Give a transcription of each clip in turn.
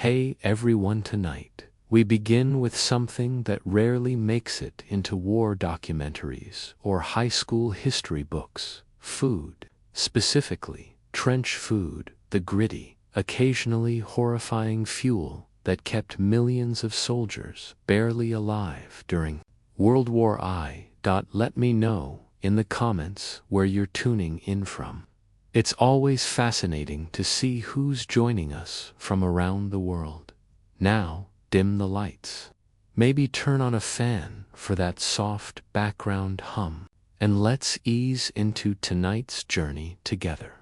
Hey everyone, tonight we begin with something that rarely makes it into war documentaries or high school history books: food. Specifically, trench food, the gritty, occasionally horrifying fuel that kept millions of soldiers barely alive during World War I. Let me know in the comments where you're tuning in from. It's always fascinating to see who's joining us from around the world. Now, dim the lights. Maybe turn on a fan for that soft background hum, and let's ease into tonight's journey together.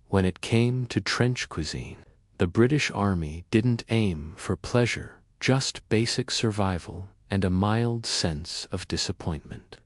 When it came to trench cuisine, the British Army didn't aim for pleasure, just basic survival and a mild sense of disappointment.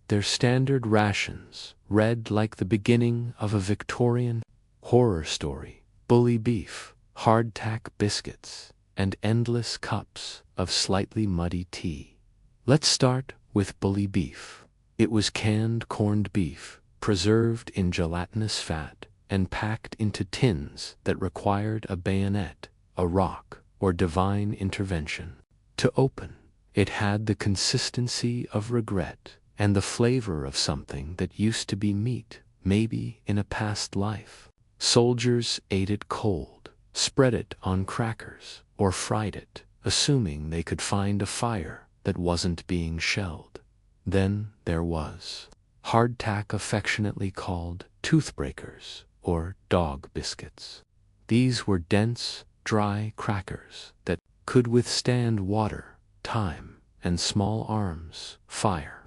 Their standard rations read like the beginning of a Victorian horror story: bully beef, hardtack biscuits, and endless cups of slightly muddy tea. Let's start with bully beef. It was canned corned beef, preserved in gelatinous fat, and packed into tins that required a bayonet, a rock, or divine intervention to open. It had the consistency of regret and the flavor of something that used to be meat, maybe in a past life. Soldiers ate it cold, spread it on crackers, or fried it, assuming they could find a fire that wasn't being shelled. Then there was hardtack, affectionately called toothbreakers or dog biscuits. These were dense, dry crackers that could withstand water, time, and small arms fire.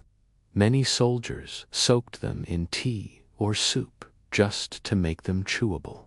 Many soldiers soaked them in tea or soup just to make them chewable.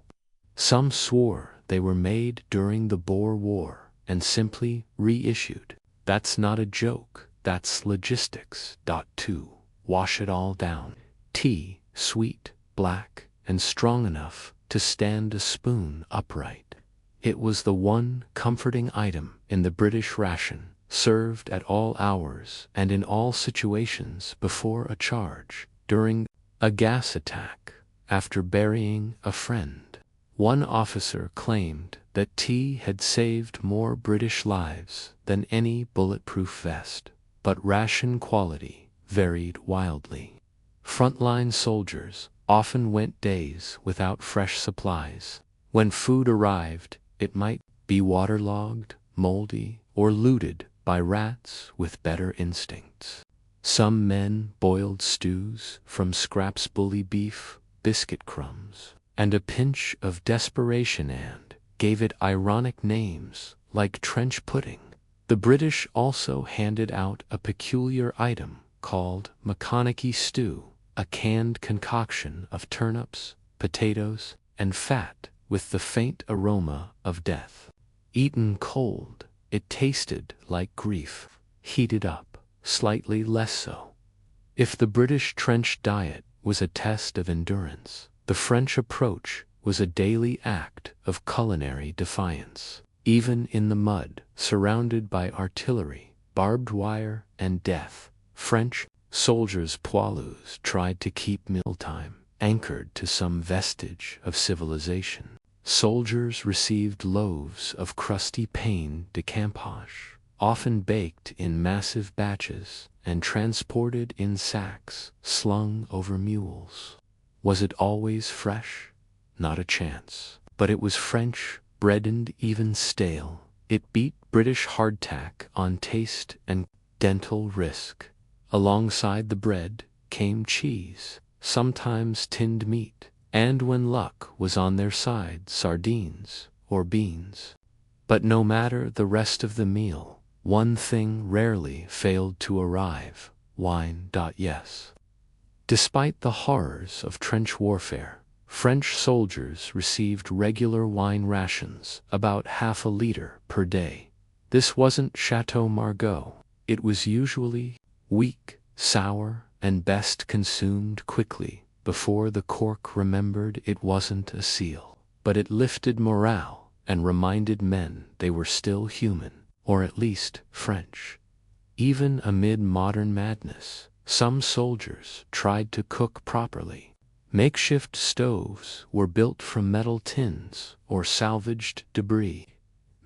Some swore they were made during the Boer War and simply reissued. That's not a joke, that's logistics. To wash it all down. Tea, sweet, black, and strong enough to stand a spoon upright. It was the one comforting item in the British ration, served at all hours and in all situations: before a charge, during a gas attack, after burying a friend. One officer claimed that tea had saved more British lives than any bulletproof vest, but ration quality varied wildly. Frontline soldiers often went days without fresh supplies. When food arrived, it might be waterlogged, moldy, or looted by rats with better instincts. Some men boiled stews from scraps: bully beef, biscuit crumbs, and a pinch of desperation, and gave it ironic names like trench pudding. The British also handed out a peculiar item called Maconochie stew, a canned concoction of turnips, potatoes, and fat with the faint aroma of death. Eaten cold, it tasted like grief. Heated up, slightly less so. If the British trench diet was a test of endurance, the French approach was a daily act of culinary defiance. Even in the mud, surrounded by artillery, barbed wire, and death, French soldiers' poilus tried to keep mealtime anchored to some vestige of civilization. Soldiers received loaves of crusty pain de campage, often baked in massive batches and transported in sacks slung over mules. Was it always fresh? Not a chance. But it was French, breadened, even stale. It beat British hardtack on taste and dental risk. Alongside the bread came cheese, sometimes tinned meat, and when luck was on their side, sardines or beans. But no matter the rest of the meal, one thing rarely failed to arrive: wine. Yes. Despite the horrors of trench warfare, French soldiers received regular wine rations, about half a liter per day. This wasn't Chateau Margaux. It was usually weak, sour, and best consumed quickly before the cork remembered it wasn't a seal. But it lifted morale and reminded men they were still human, or at least French. Even amid modern madness, some soldiers tried to cook properly. Makeshift stoves were built from metal tins or salvaged debris.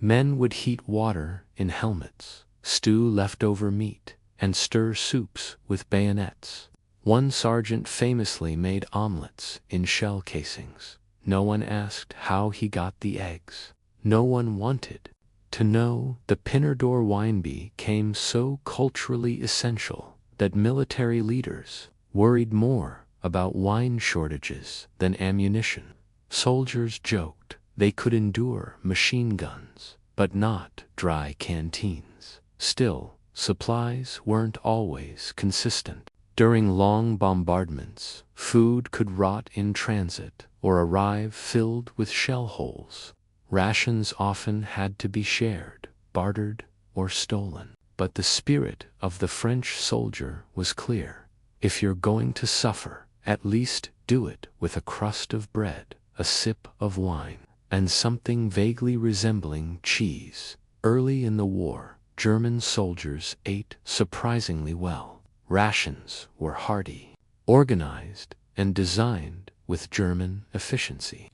Men would heat water in helmets, stew leftover meat, and stir soups with bayonets. One sergeant famously made omelets in shell casings. No one asked how he got the eggs. No one wanted to know. The Pinardor wine became so culturally essential that military leaders worried more about wine shortages than ammunition. Soldiers joked they could endure machine guns, but not dry canteens. Still, supplies weren't always consistent. During long bombardments, food could rot in transit or arrive filled with shell holes. Rations often had to be shared, bartered, or stolen. But the spirit of the French soldier was clear. If you're going to suffer, at least do it with a crust of bread, a sip of wine, and something vaguely resembling cheese. Early in the war, German soldiers ate surprisingly well. Rations were hearty, organized, and designed with German efficiency.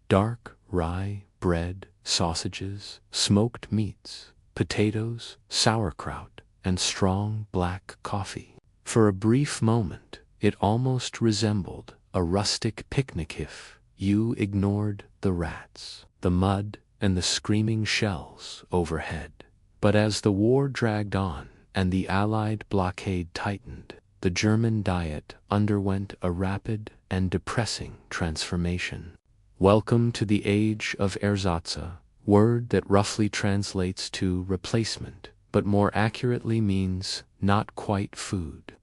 Dark rye bread, sausages, smoked meats, potatoes, sauerkraut, and strong black coffee. For a brief moment, it almost resembled a rustic picnic if you ignored the rats, the mud, and the screaming shells overhead. But as the war dragged on and the Allied blockade tightened, the German diet underwent a rapid and depressing transformation. Welcome to the age of Ersatz, word that roughly translates to replacement, but more accurately means not quite food.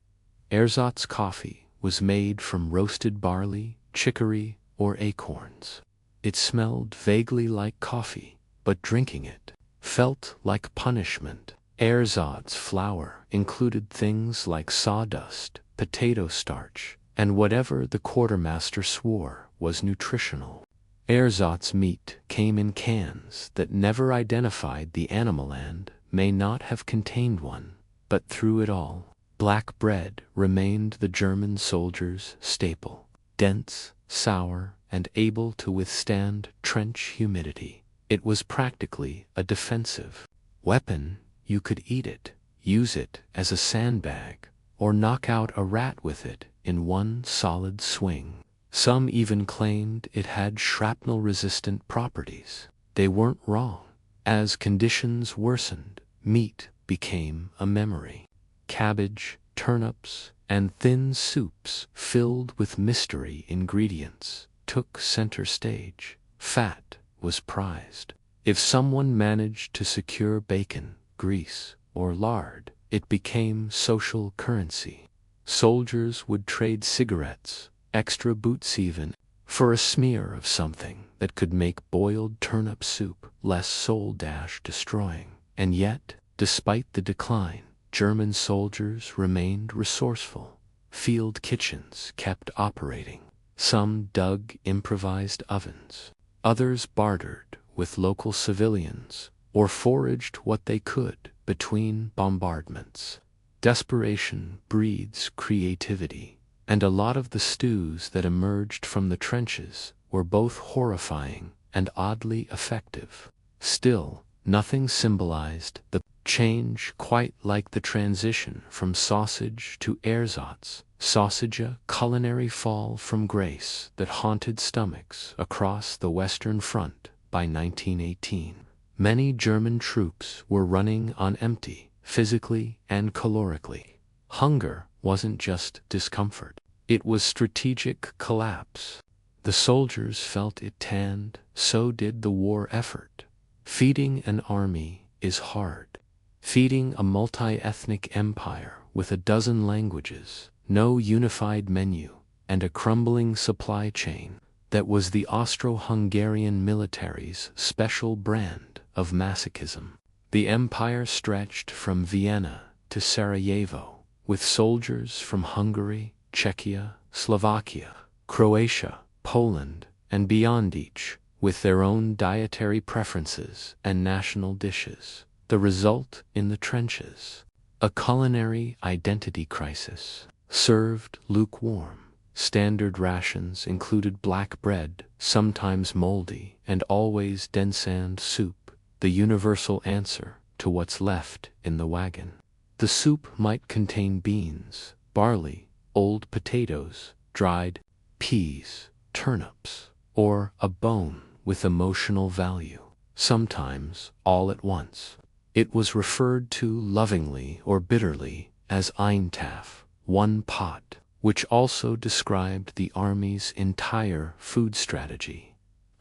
Ersatz coffee was made from roasted barley, chicory, or acorns. It smelled vaguely like coffee, but drinking it felt like punishment. Ersatz flour included things like sawdust, potato starch, and whatever the quartermaster swore was nutritional. Ersatz meat came in cans that never identified the animal and may not have contained one, but through it all, black bread remained the German soldier's staple. Dense, sour, and able to withstand trench humidity, it was practically a defensive weapon. You could eat it, use it as a sandbag, or knock out a rat with it in one solid swing. Some even claimed it had shrapnel-resistant properties. They weren't wrong. As conditions worsened, meat became a memory. Cabbage, turnips, and thin soups filled with mystery ingredients took center stage. Fat was prized. If someone managed to secure bacon, grease, or lard, it became social currency. Soldiers would trade cigarettes, extra boots even, for a smear of something that could make boiled turnip soup less soul-destroying. And yet, despite the decline, German soldiers remained resourceful. Field kitchens kept operating. Some dug improvised ovens. Others bartered with local civilians or foraged what they could between bombardments. Desperation breeds creativity, and a lot of the stews that emerged from the trenches were both horrifying and oddly effective. Still, nothing symbolized the change quite like the transition from sausage to ersatz. Sausage, a culinary fall from grace that haunted stomachs across the Western Front by 1918. Many German troops were running on empty, physically and calorically. Hunger wasn't just discomfort. It was strategic collapse. The soldiers felt it, and so did the war effort. Feeding an army is hard. Feeding a multi-ethnic empire with a dozen languages, no unified menu, and a crumbling supply chain, that was the Austro-Hungarian military's special brand of masochism. The empire stretched from Vienna to Sarajevo, with soldiers from Hungary, Czechia, Slovakia, Croatia, Poland, and beyond, each with their own dietary preferences and national dishes. The result in the trenches: a culinary identity crisis. Served lukewarm. Standard rations included black bread, sometimes moldy, and always densand soup, the universal answer to what's left in the wagon. The soup might contain beans, barley, old potatoes, dried peas, turnips, or a bone with emotional value, sometimes all at once. It was referred to lovingly or bitterly as eintaf, one pot, which also described the army's entire food strategy.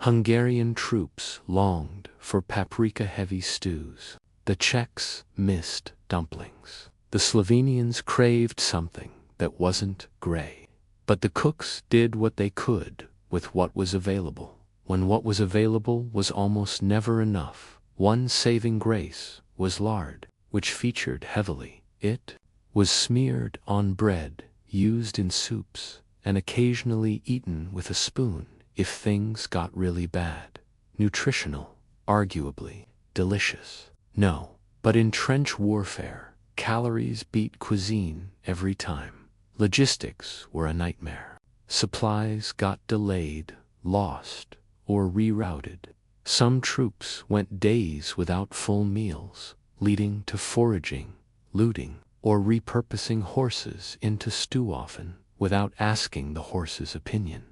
Hungarian troops longed for paprika-heavy stews. The Czechs missed dumplings. The Slovenians craved something that wasn't gray. But the cooks did what they could with what was available. When what was available was almost never enough, one saving grace was lard, which featured heavily. It was smeared on bread, used in soups, and occasionally eaten with a spoon if things got really bad. Nutritional, arguably, delicious. No, but in trench warfare, calories beat cuisine every time. Logistics were a nightmare. Supplies got delayed, lost, or rerouted. Some troops went days without full meals, leading to foraging, looting, or repurposing horses into stew often without asking the horse's opinion.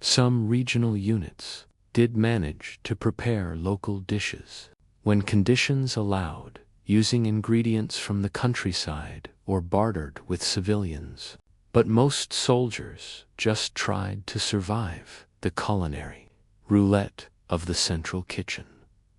Some regional units did manage to prepare local dishes, when conditions allowed, using ingredients from the countryside or bartered with civilians. But most soldiers just tried to survive the culinary roulette of the central kitchen.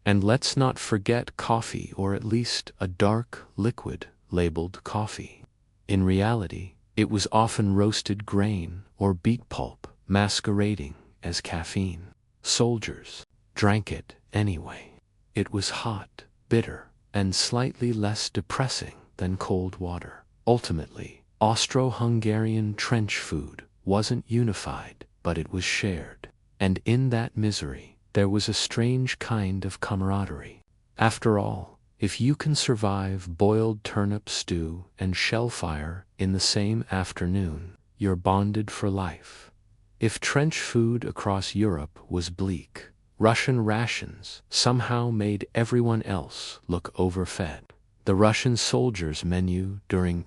And let's not forget coffee, or at least a dark liquid labeled coffee. In reality, it was often roasted grain or beet pulp masquerading as caffeine. Soldiers drank it anyway. It was hot, bitter, and slightly less depressing than cold water. Ultimately, Austro-Hungarian trench food wasn't unified, but it was shared. And in that misery, there was a strange kind of camaraderie. After all, if you can survive boiled turnip stew and shellfire in the same afternoon, you're bonded for life. If trench food across Europe was bleak, Russian rations somehow made everyone else look overfed. The Russian soldiers' menu during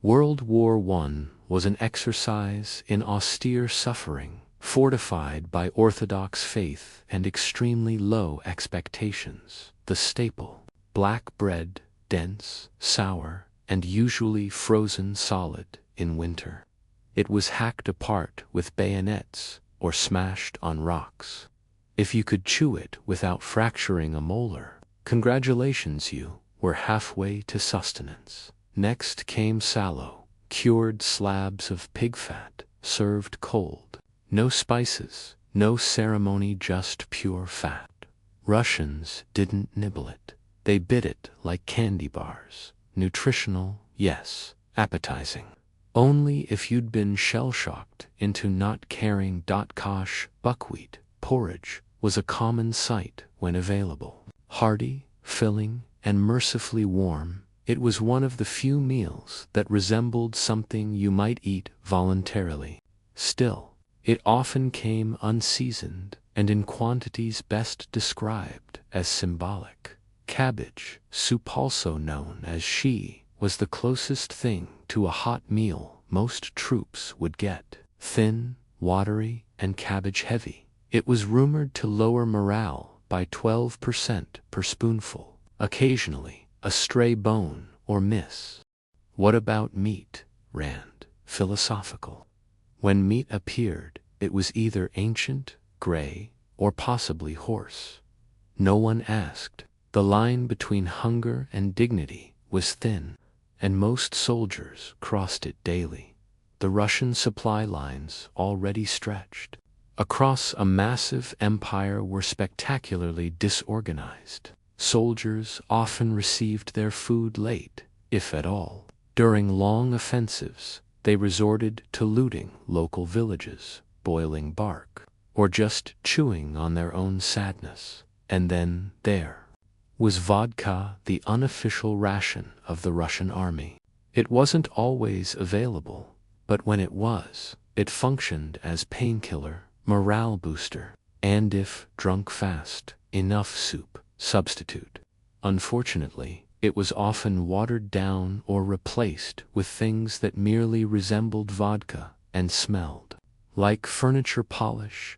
World War I was an exercise in austere suffering, fortified by orthodox faith and extremely low expectations. The staple, black bread, dense, sour, and usually frozen solid in winter. It was hacked apart with bayonets or smashed on rocks. If you could chew it without fracturing a molar, congratulations, you were halfway to sustenance. Next came sallow, cured slabs of pig fat, served cold. No spices, no ceremony, just pure fat. Russians didn't nibble it. They bit it like candy bars. Nutritional, yes. Appetizing. Only if you'd been shell-shocked into not caring. Kosh, buckwheat, porridge, was a common sight when available. Hearty, filling, and mercifully warm, it was one of the few meals that resembled something you might eat voluntarily. Still, it often came unseasoned and in quantities best described as symbolic. Cabbage soup, also known as shi, was the closest thing to a hot meal most troops would get. Thin, watery, and cabbage-heavy, it was rumored to lower morale by 12% per spoonful. Occasionally, a stray bone or miss. What about meat? Rand, philosophical. When meat appeared, it was either ancient, gray, or possibly horse. No one asked. The line between hunger and dignity was thin, and most soldiers crossed it daily. The Russian supply lines, already stretched across a massive empire, were spectacularly disorganized. Soldiers often received their food late, if at all. During long offensives, they resorted to looting local villages, boiling bark, or just chewing on their own sadness. And then there was vodka, the unofficial ration of the Russian army. It wasn't always available, but when it was, it functioned as painkiller, morale booster, and if drunk fast, enough soup substitute. Unfortunately, it was often watered down or replaced with things that merely resembled vodka and smelled like furniture polish.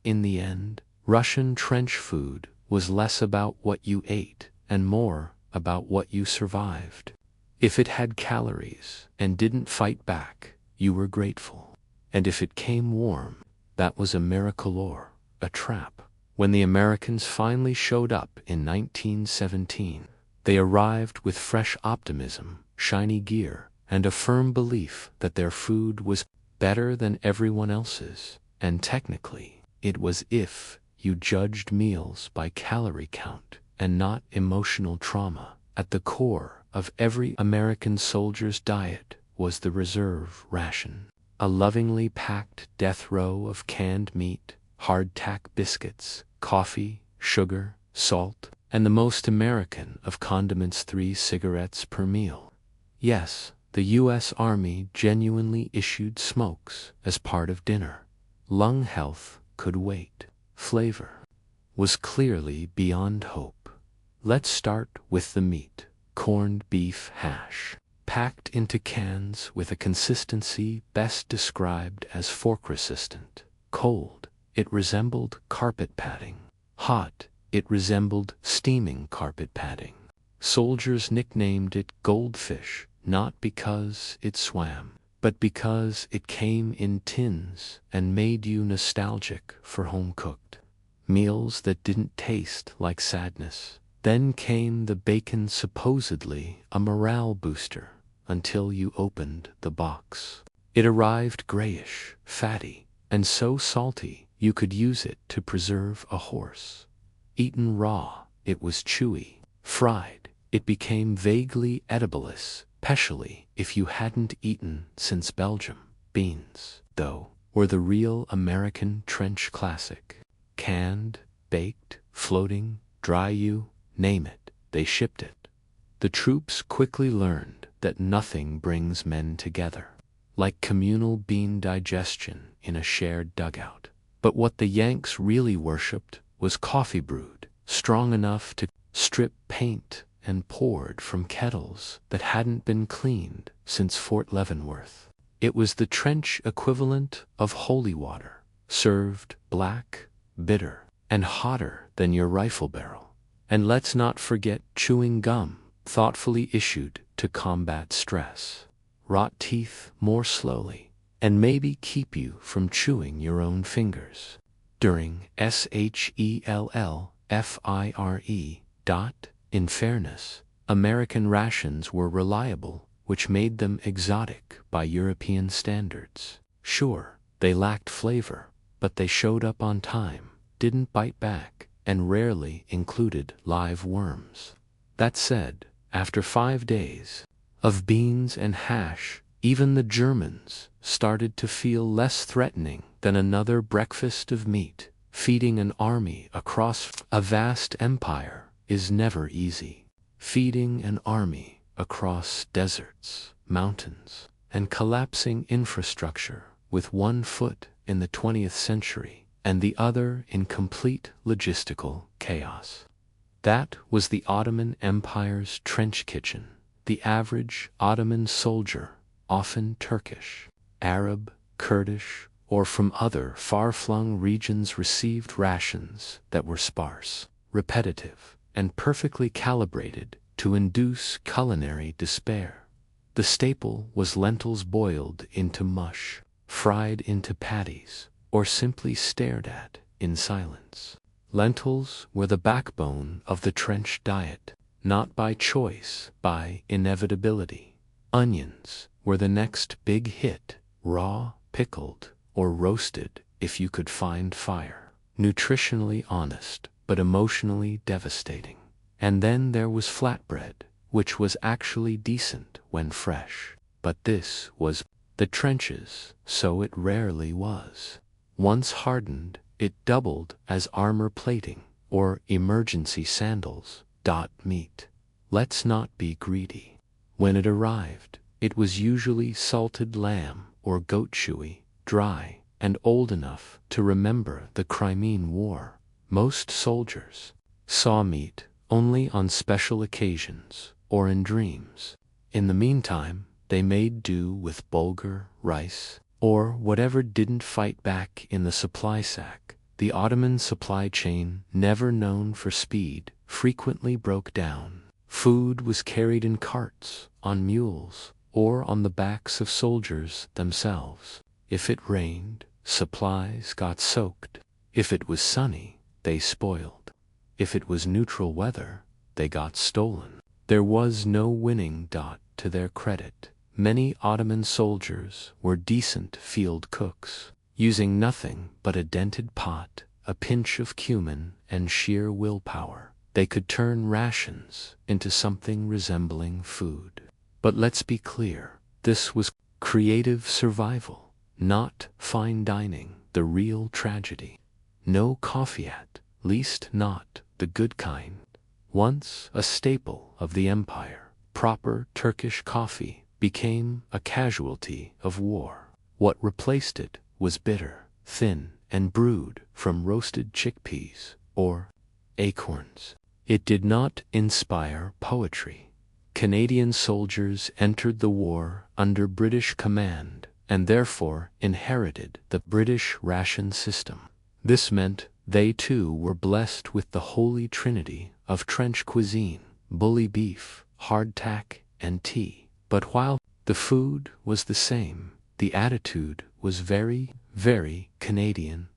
In the end, Russian trench food was less about what you ate and more about what you survived. If it had calories and didn't fight back, you were grateful. And if it came warm, that was a miracle or a trap. When the Americans finally showed up in 1917, they arrived with fresh optimism, shiny gear, and a firm belief that their food was better than everyone else's. And technically, it was if you judged meals by calorie count and not emotional trauma. At the core of every American soldier's diet was the reserve ration, a lovingly packed death row of canned meat, hardtack biscuits, coffee, sugar, salt, and the most American of condiments: 3 cigarettes per meal. Yes, the U.S. Army genuinely issued smokes as part of dinner. Lung health could wait. Flavor was clearly beyond hope. Let's start with the meat. Corned beef hash, packed into cans with a consistency best described as fork-resistant. Cold, it resembled carpet padding. Hot, it resembled steaming carpet padding. Soldiers nicknamed it goldfish, not because it swam, but because it came in tins and made you nostalgic for home-cooked meals that didn't taste like sadness. Then came the bacon, supposedly a morale booster, until you opened the box. It arrived grayish, fatty, and so salty you could use it to preserve a horse. Eaten raw, it was chewy. Fried, it became vaguely edible, especially if you hadn't eaten since Belgium. Beans, though, were the real American trench classic. Canned, baked, floating, dry, you name it, they shipped it. The troops quickly learned that nothing brings men together like communal bean digestion in a shared dugout. But what the Yanks really worshipped was coffee brewed, strong enough to strip paint and poured from kettles that hadn't been cleaned since Fort Leavenworth. It was the trench equivalent of holy water, served black, bitter, and hotter than your rifle barrel. And let's not forget chewing gum, thoughtfully issued to combat stress, rot teeth more slowly, and maybe keep you from chewing your own fingers. During SHELLFIRE. In fairness, American rations were reliable, which made them exotic by European standards. Sure, they lacked flavor, but they showed up on time, didn't bite back, and rarely included live worms. That said, after 5 days of beans and hash, even the Germans started to feel less threatening than another breakfast of meat. Feeding an army across a vast empire is never easy. Feeding an army across deserts, mountains, and collapsing infrastructure with one foot in the 20th century and the other in complete logistical chaos. That was the Ottoman Empire's trench kitchen. The average Ottoman soldier, often Turkish, Arab, Kurdish, or from other far-flung regions, received rations that were sparse, repetitive, and perfectly calibrated to induce culinary despair. The staple was lentils boiled into mush, fried into patties, or simply stared at in silence. Lentils were the backbone of the trench diet, not by choice, by inevitability. Onions were the next big hit, raw, pickled, or roasted if you could find fire. Nutritionally honest, but emotionally devastating. And then there was flatbread, which was actually decent when fresh. But this was the trenches, so it rarely was. Once hardened, it doubled as armor plating or emergency sandals. Meat. Let's not be greedy. When it arrived, it was usually salted lamb or goat, chewy, dry, and old enough to remember the Crimean War. Most soldiers saw meat only on special occasions or in dreams. In the meantime, they made do with bulgur, rice, or whatever didn't fight back in the supply sack. The Ottoman supply chain, never known for speed, frequently broke down. Food was carried in carts, on mules, or on the backs of soldiers themselves. If it rained, supplies got soaked. If it was sunny, they spoiled. If it was neutral weather, they got stolen. There was no winning to their credit. Many Ottoman soldiers were decent field cooks, using nothing but a dented pot, a pinch of cumin, and sheer willpower. They could turn rations into something resembling food. But let's be clear, this was creative survival, not fine dining. The real tragedy. No coffee, at least not the good kind. Once a staple of the empire, proper Turkish coffee became a casualty of war. What replaced it was bitter, thin, and brewed from roasted chickpeas or acorns. It did not inspire poetry. Canadian soldiers entered the war under British command and therefore inherited the British ration system. This meant they too were blessed with the holy trinity of trench cuisine, bully beef, hardtack, and tea. But while the food was the same, the attitude was very, very Canadian.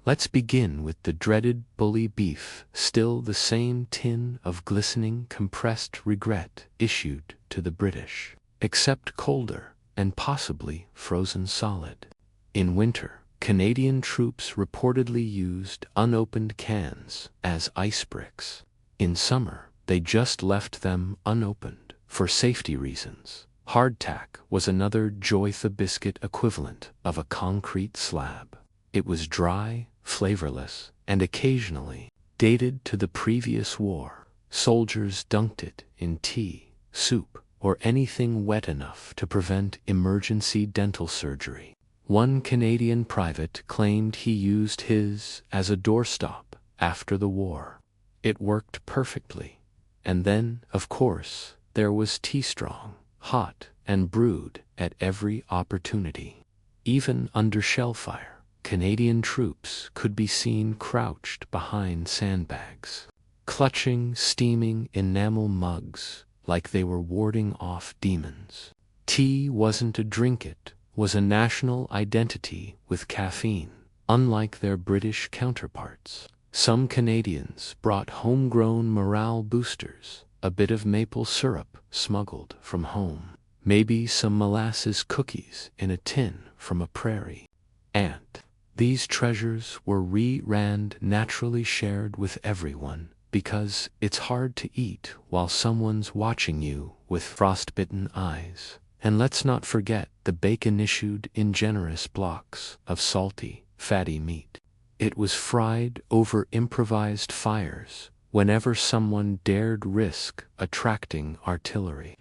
Let's begin with the dreaded bully beef, still the same tin of glistening compressed regret issued to the British, except colder and possibly frozen solid. In winter, Canadian troops reportedly used unopened cans as ice bricks. In summer, they just left them unopened for safety reasons. Hardtack was another Joytha biscuit equivalent of a concrete slab. It was dry, flavorless, and occasionally dated to the previous war. Soldiers dunked it in tea, soup, or anything wet enough to prevent emergency dental surgery. One Canadian private claimed he used his as a doorstop after the war. It worked perfectly. And then, of course, there was tea strong, hot, and brewed at every opportunity. Even under shellfire, Canadian troops could be seen crouched behind sandbags, clutching steaming enamel mugs like they were warding off demons. Tea wasn't a drink, it was a national identity with caffeine. Unlike their British counterparts, some Canadians brought homegrown morale boosters, a bit of maple syrup smuggled from home, maybe some molasses cookies in a tin from a prairie. And these treasures were naturally shared with everyone, because it's hard to eat while someone's watching you with frostbitten eyes. And let's not forget the bacon issued in generous blocks of salty, fatty meat. It was fried over improvised fires whenever someone dared risk attracting artillery.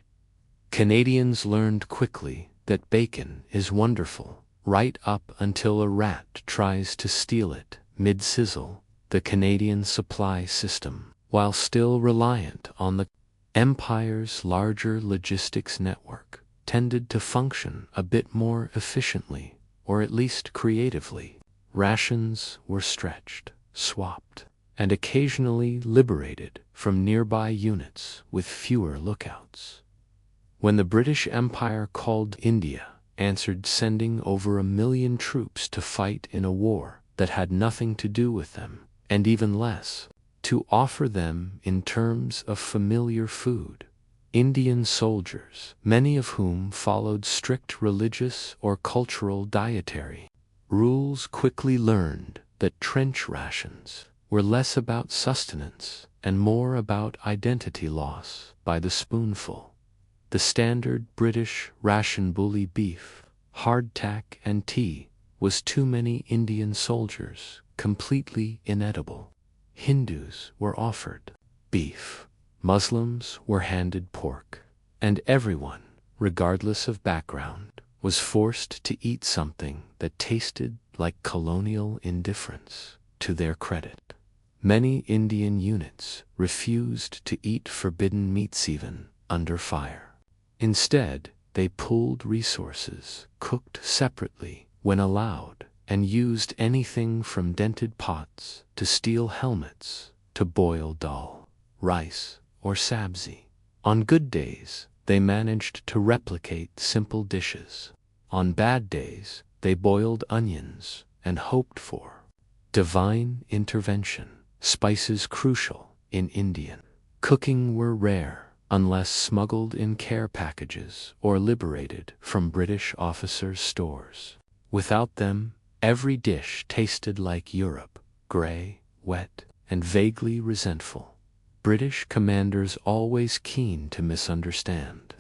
Canadians learned quickly that bacon is wonderful, right up until a rat tries to steal it mid-sizzle. The Canadian supply system, while still reliant on the empire's larger logistics network, tended to function a bit more efficiently, or at least creatively. Rations were stretched, swapped, and occasionally liberated from nearby units with fewer lookouts. When the British Empire called, India answered, sending over 1 million troops to fight in a war that had nothing to do with them, and even less to offer them in terms of familiar food. Indian soldiers, many of whom followed strict religious or cultural dietary rules, quickly learned that trench rations were less about sustenance and more about identity loss by the spoonful. The standard British ration, bully beef, hardtack, and tea, was too many Indian soldiers completely inedible. Hindus were offered beef, Muslims were handed pork, and everyone, regardless of background, was forced to eat something that tasted like colonial indifference. To their credit, Many Indian units refused to eat forbidden meats even under fire. Instead, they pooled resources, cooked separately when allowed, and used anything from dented pots to steel helmets to boil dal, rice, or sabzi. On good days, they managed to replicate simple dishes. On bad days, they boiled onions and hoped for divine intervention. Spices crucial in Indian cooking were rare unless smuggled in care packages or liberated from British officers' stores. Without them, every dish tasted like Europe, gray, wet, and vaguely resentful. British commanders always keen to misunderstand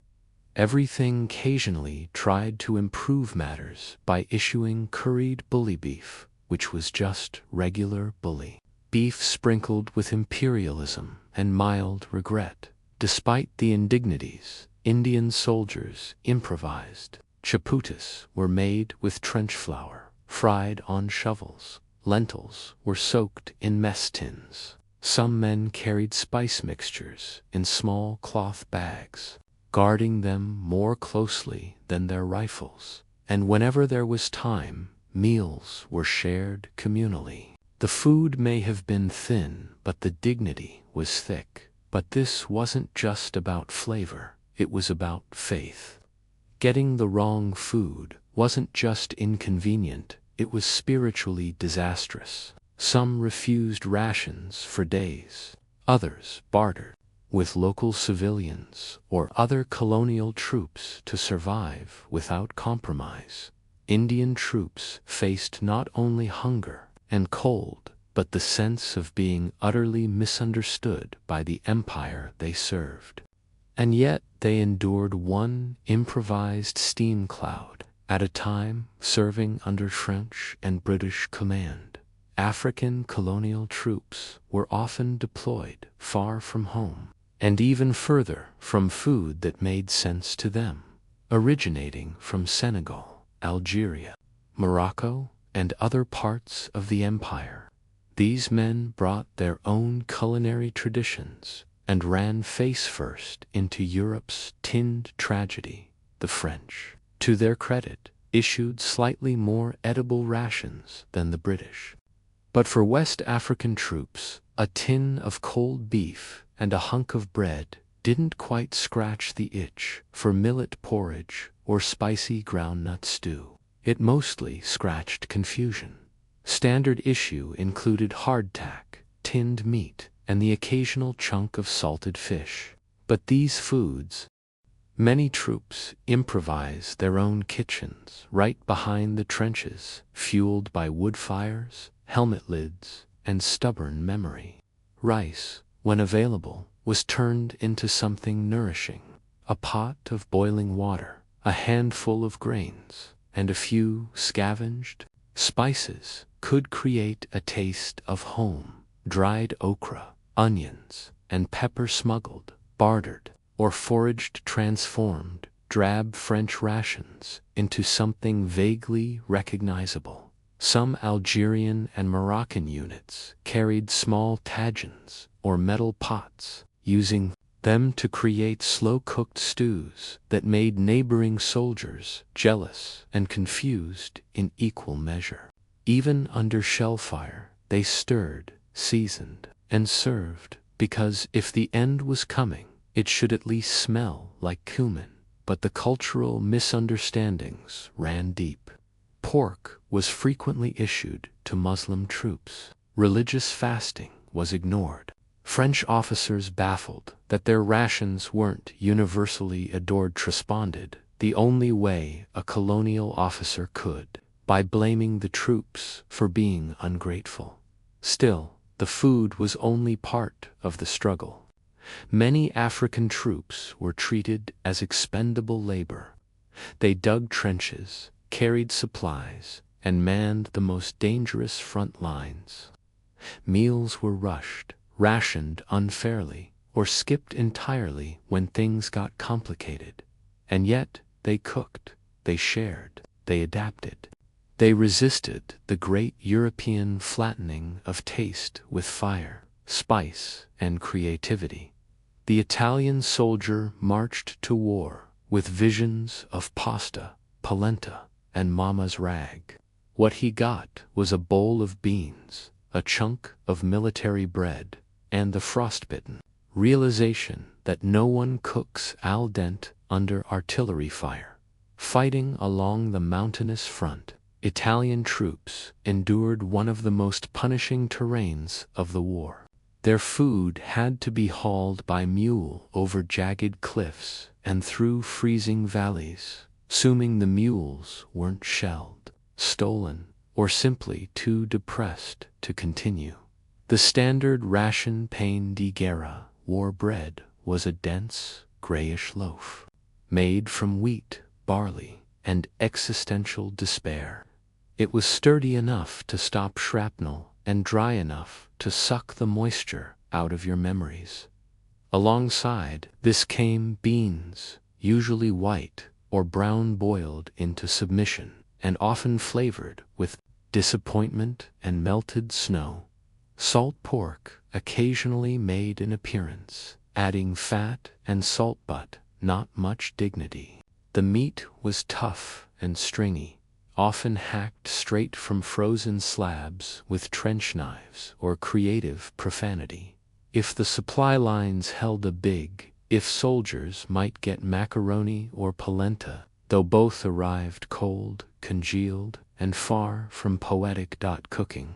everything occasionally tried to improve matters by issuing curried bully beef, which was just regular bully beef sprinkled with imperialism and mild regret. Despite the indignities, Indian soldiers improvised. Chaputas were made with trench flour, fried on shovels. Lentils were soaked in mess tins. Some men carried spice mixtures in small cloth bags, guarding them more closely than their rifles. And whenever there was time, meals were shared communally. The food may have been thin, but the dignity was thick. But this wasn't just about flavor, it was about faith. Getting the wrong food wasn't just inconvenient, it was spiritually disastrous. Some refused rations for days, others bartered with local civilians or other colonial troops to survive without compromise. Indian troops faced not only hunger and cold, but the sense of being utterly misunderstood by the empire they served. And yet they endured one improvised steam cloud at a time, serving under French and British command. African colonial troops were often deployed far from home, and even further from food that made sense to them, originating from Senegal, Algeria, Morocco, and other parts of the empire. These men brought their own culinary traditions and ran face first into Europe's tinned tragedy. The French, to their credit, issued slightly more edible rations than the British. But for West African troops, a tin of cold beef and a hunk of bread didn't quite scratch the itch for millet porridge or spicy groundnut stew. It mostly scratched confusion. Standard issue included hardtack, tinned meat, and the occasional chunk of salted fish. But these foods, many troops improvise their own kitchens right behind the trenches, fueled by wood fires, helmet lids, and stubborn memory. Rice, when available, was turned into something nourishing. A pot of boiling water, a handful of grains, and a few scavenged spices could create a taste of home. Dried okra, onions, and pepper smuggled, bartered, or foraged transformed drab French rations into something vaguely recognizable. Some Algerian and Moroccan units carried small tagines or metal pots, using them to create slow-cooked stews that made neighboring soldiers jealous and confused in equal measure. Even under shell fire, they stirred, seasoned, and served, because if the end was coming, it should at least smell like cumin. But the cultural misunderstandings ran deep. Pork was frequently issued to Muslim troops. Religious fasting was ignored. French officers, baffled that their rations weren't universally adored, responded the only way a colonial officer could, by blaming the troops for being ungrateful. Still, the food was only part of the struggle. Many African troops were treated as expendable labor. They dug trenches, carried supplies, and manned the most dangerous front lines. Meals were rushed, rationed unfairly, or skipped entirely when things got complicated. And yet they cooked, they shared, they adapted. They resisted the great European flattening of taste with fire, spice, and creativity. The Italian soldier marched to war with visions of pasta, polenta, and mama's rag. What he got was a bowl of beans, a chunk of military bread, and the frostbitten realization that no one cooks al dente under artillery fire. Fighting along the mountainous front, Italian troops endured one of the most punishing terrains of the war. Their food had to be hauled by mule over jagged cliffs and through freezing valleys, assuming the mules weren't shelled, stolen, or simply too depressed to continue. The standard ration pain di guerra war bread was a dense, grayish loaf, made from wheat, barley, and existential despair. It was sturdy enough to stop shrapnel and dry enough to suck the moisture out of your memories. Alongside this came beans, usually white or brown boiled into submission, and often flavored with disappointment and melted snow. Salt pork occasionally made an appearance, adding fat and salt but not much dignity. The meat was tough and stringy, often hacked straight from frozen slabs with trench knives or creative profanity. If the supply lines held a big if, soldiers might get macaroni or polenta, though both arrived cold, congealed, and far from poetic. Cooking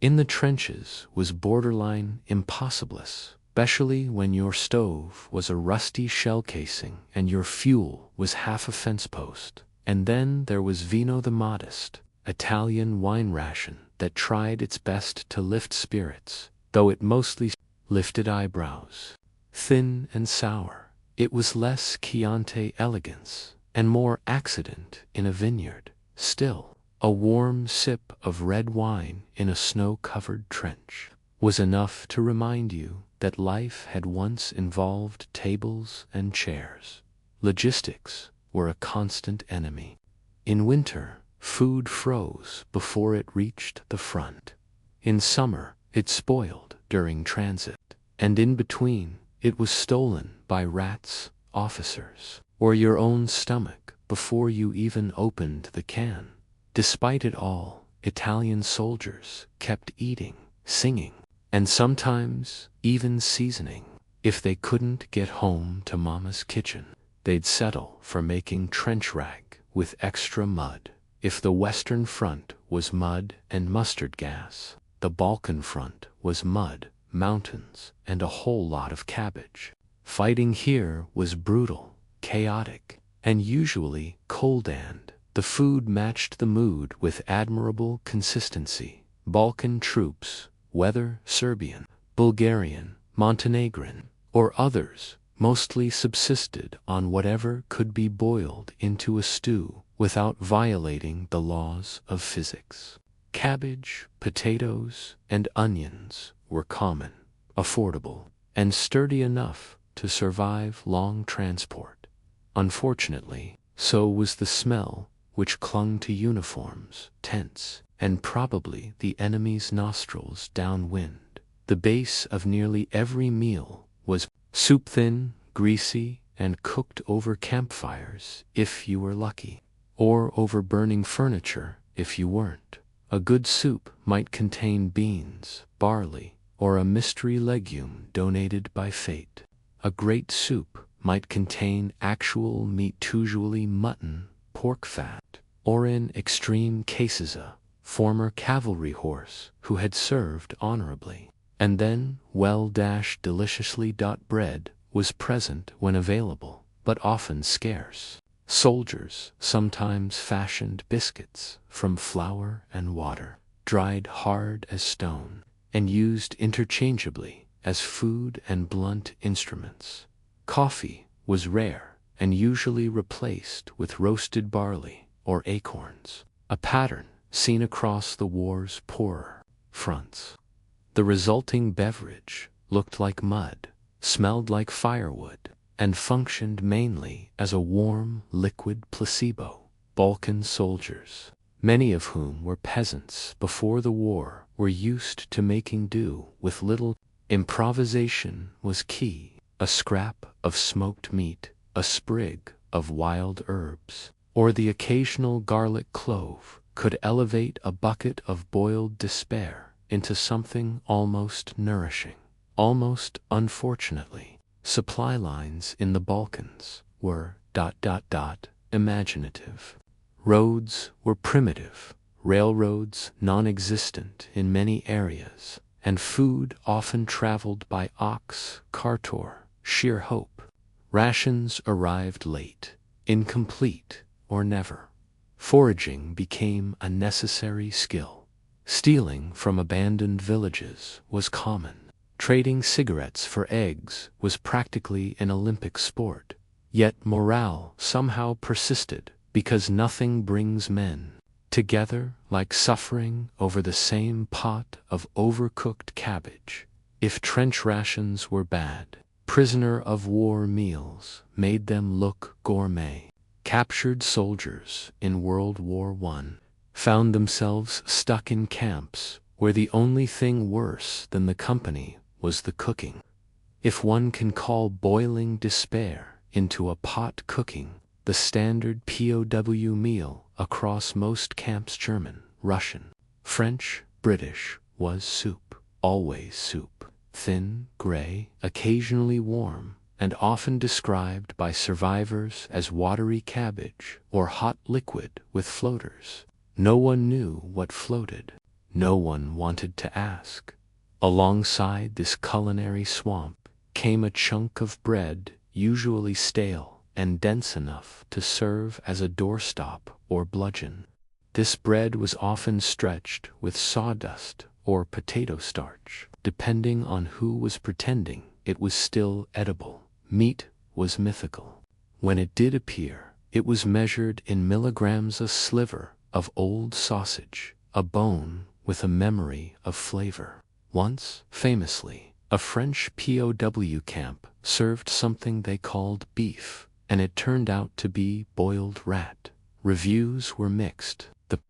in the trenches was borderline impossiblesse, especially when your stove was a rusty shell casing and your fuel was half a fence post. And then there was Vino, the modest Italian wine ration that tried its best to lift spirits, though it mostly lifted eyebrows. Thin and sour, it was less Chianti elegance and more accident in a vineyard. Still, a warm sip of red wine in a snow-covered trench was enough to remind you that life had once involved tables and chairs. Logistics were a constant enemy. In winter, food froze before it reached the front. In summer, it spoiled during transit. And in between, it was stolen by rats, officers, or your own stomach before you even opened the can. Despite it all, Italian soldiers kept eating, singing, and sometimes even seasoning. If they couldn't get home to Mama's kitchen, they'd settle for making trench rag with extra mud. If the Western Front was mud and mustard gas, the Balkan Front was mud, mountains, and a whole lot of cabbage. Fighting here was brutal, chaotic, and usually cold, and the food matched the mood with admirable consistency. Balkan troops, whether Serbian, Bulgarian, Montenegrin, or others, mostly subsisted on whatever could be boiled into a stew without violating the laws of physics. Cabbage, potatoes, and onions were common, affordable, and sturdy enough to survive long transport. Unfortunately, so was the smell which clung to uniforms, tents, and probably the enemy's nostrils downwind. The base of nearly every meal was soup, thin, greasy, and cooked over campfires if you were lucky, or over burning furniture if you weren't. A good soup might contain beans, barley, or a mystery legume donated by fate. A great soup might contain actual meat, usually mutton, pork fat, or in extreme cases a former cavalry horse who had served honorably. And then, deliciously. Bread was present when available, but often scarce. Soldiers sometimes fashioned biscuits from flour and water, dried hard as stone, and used interchangeably as food and blunt instruments. Coffee was rare and usually replaced with roasted barley or acorns, a pattern seen across the war's poorer fronts. The resulting beverage looked like mud, smelled like firewood, and functioned mainly as a warm, liquid placebo. Balkan soldiers, many of whom were peasants before the war, were used to making do with little. Improvisation was key. A scrap of smoked meat, a sprig of wild herbs, or the occasional garlic clove could elevate a bucket of boiled despair into something almost nourishing. Almost unfortunately, supply lines in the Balkans were imaginative. Roads were primitive, railroads non-existent in many areas, and food often traveled by ox, cart, or sheer hope. Rations arrived late, incomplete, or never. Foraging became a necessary skill. Stealing from abandoned villages was common. Trading cigarettes for eggs was practically an Olympic sport. Yet morale somehow persisted, because nothing brings men together like suffering over the same pot of overcooked cabbage. If trench rations were bad, prisoner of war meals made them look gourmet. Captured soldiers in World War I found themselves stuck in camps where the only thing worse than the company was the cooking. If one can call boiling despair into a pot cooking, the standard POW meal across most camps, German, Russian, French, British, was soup. Always soup. Thin, gray, occasionally warm, and often described by survivors as watery cabbage or hot liquid with floaters. No one knew what floated. No one wanted to ask. Alongside this culinary swamp came a chunk of bread, usually stale and dense enough to serve as a doorstop or bludgeon. This bread was often stretched with sawdust or potato starch. Depending on who was pretending it was still edible. Meat was mythical. When it did appear, it was measured in milligrams. A sliver of old sausage, a bone with a memory of flavor. Once, famously, a French POW camp served something they called beef, and it turned out to be boiled rat. Reviews were mixed. The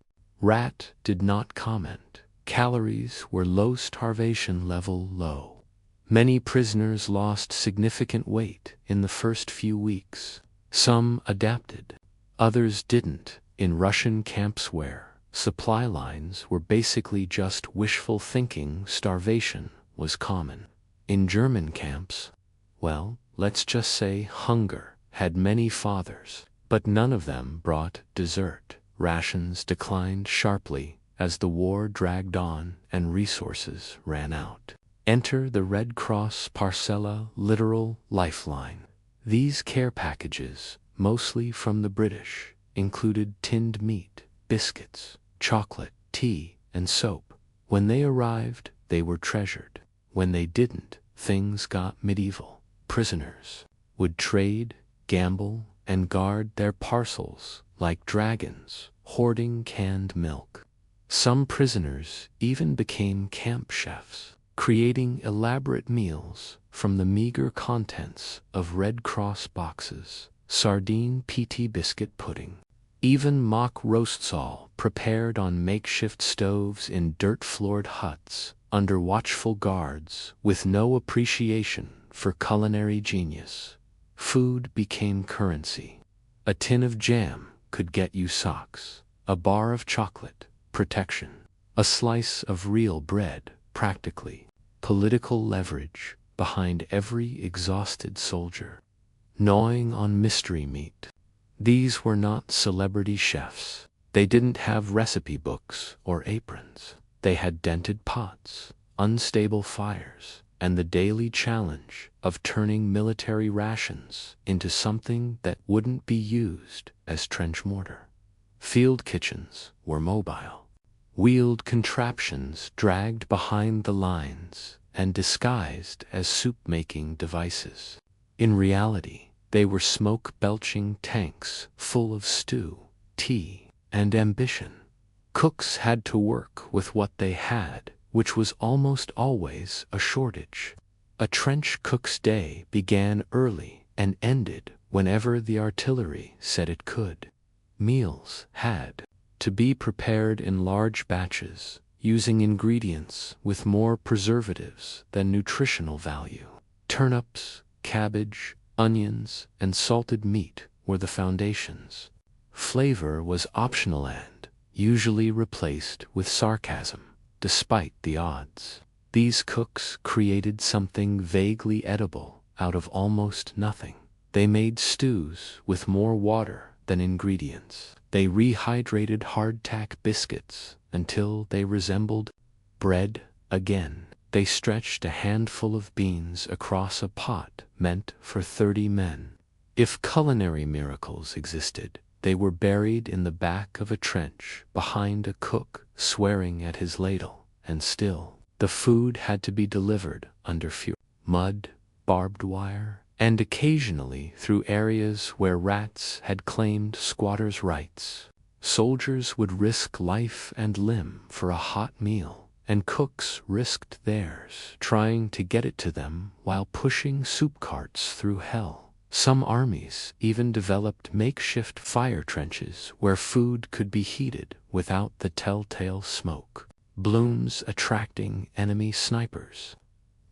rat did not comment. Calories were low, starvation level low. Many prisoners lost significant weight in the first few weeks. Some adapted, others didn't. In Russian camps where supply lines were basically just wishful thinking, starvation was common. In German camps, well, let's just say hunger had many fathers, but none of them brought dessert. Rations declined sharply as the war dragged on and resources ran out. Enter the Red Cross Parcella literal lifeline. These care packages, mostly from the British, included tinned meat, biscuits, chocolate, tea, and soap. When they arrived, they were treasured. When they didn't, things got medieval. Prisoners would trade, gamble, and guard their parcels like dragons, hoarding canned milk. Some prisoners even became camp chefs, creating elaborate meals from the meager contents of Red Cross boxes. Sardine PT biscuit pudding. Even mock roasts, all prepared on makeshift stoves in dirt-floored huts under watchful guards with no appreciation for culinary genius. Food became currency. A tin of jam could get you socks, a bar of chocolate, protection, a slice of real bread, practically political leverage behind every exhausted soldier. Gnawing on mystery meat. These were not celebrity chefs. They didn't have recipe books or aprons. They had dented pots, unstable fires, and the daily challenge of turning military rations into something that wouldn't be used as trench mortar. Field kitchens were mobile. Wheeled contraptions dragged behind the lines and disguised as soup-making devices. In reality, they were smoke-belching tanks full of stew, tea, and ambition. Cooks had to work with what they had, which was almost always a shortage. A trench cook's day began early and ended whenever the artillery said it could. Meals had to be prepared in large batches, using ingredients with more preservatives than nutritional value. Turnips, cabbage, onions, and salted meat were the foundations. Flavor was optional and usually replaced with sarcasm, despite the odds. These cooks created something vaguely edible out of almost nothing. They made stews with more water than ingredients. They rehydrated hardtack biscuits until they resembled bread again. They stretched a handful of beans across a pot meant for 30 men. If culinary miracles existed, they were buried in the back of a trench behind a cook swearing at his ladle, and still, the food had to be delivered under fury, mud, barbed wire, and occasionally through areas where rats had claimed squatters' rights. Soldiers would risk life and limb for a hot meal, and cooks risked theirs, trying to get it to them while pushing soup carts through hell. Some armies even developed makeshift fire trenches where food could be heated without the telltale smoke, blooms attracting enemy snipers.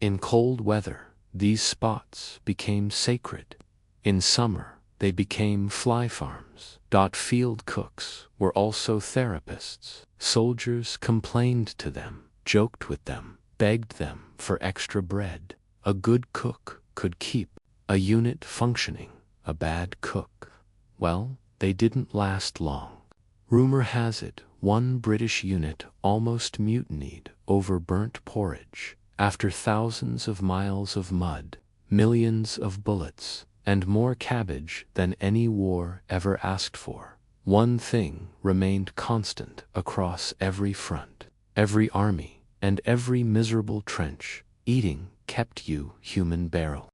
In cold weather, these spots became sacred. In summer, they became fly farms. Field cooks were also therapists. Soldiers complained to them, joked with them, begged them for extra bread. A good cook could keep a unit functioning. A bad cook, well, they didn't last long. Rumor has it, one British unit almost mutinied over burnt porridge. After thousands of miles of mud, millions of bullets, and more cabbage than any war ever asked for, one thing remained constant across every front, every army, and every miserable trench: eating kept you human. Barrel.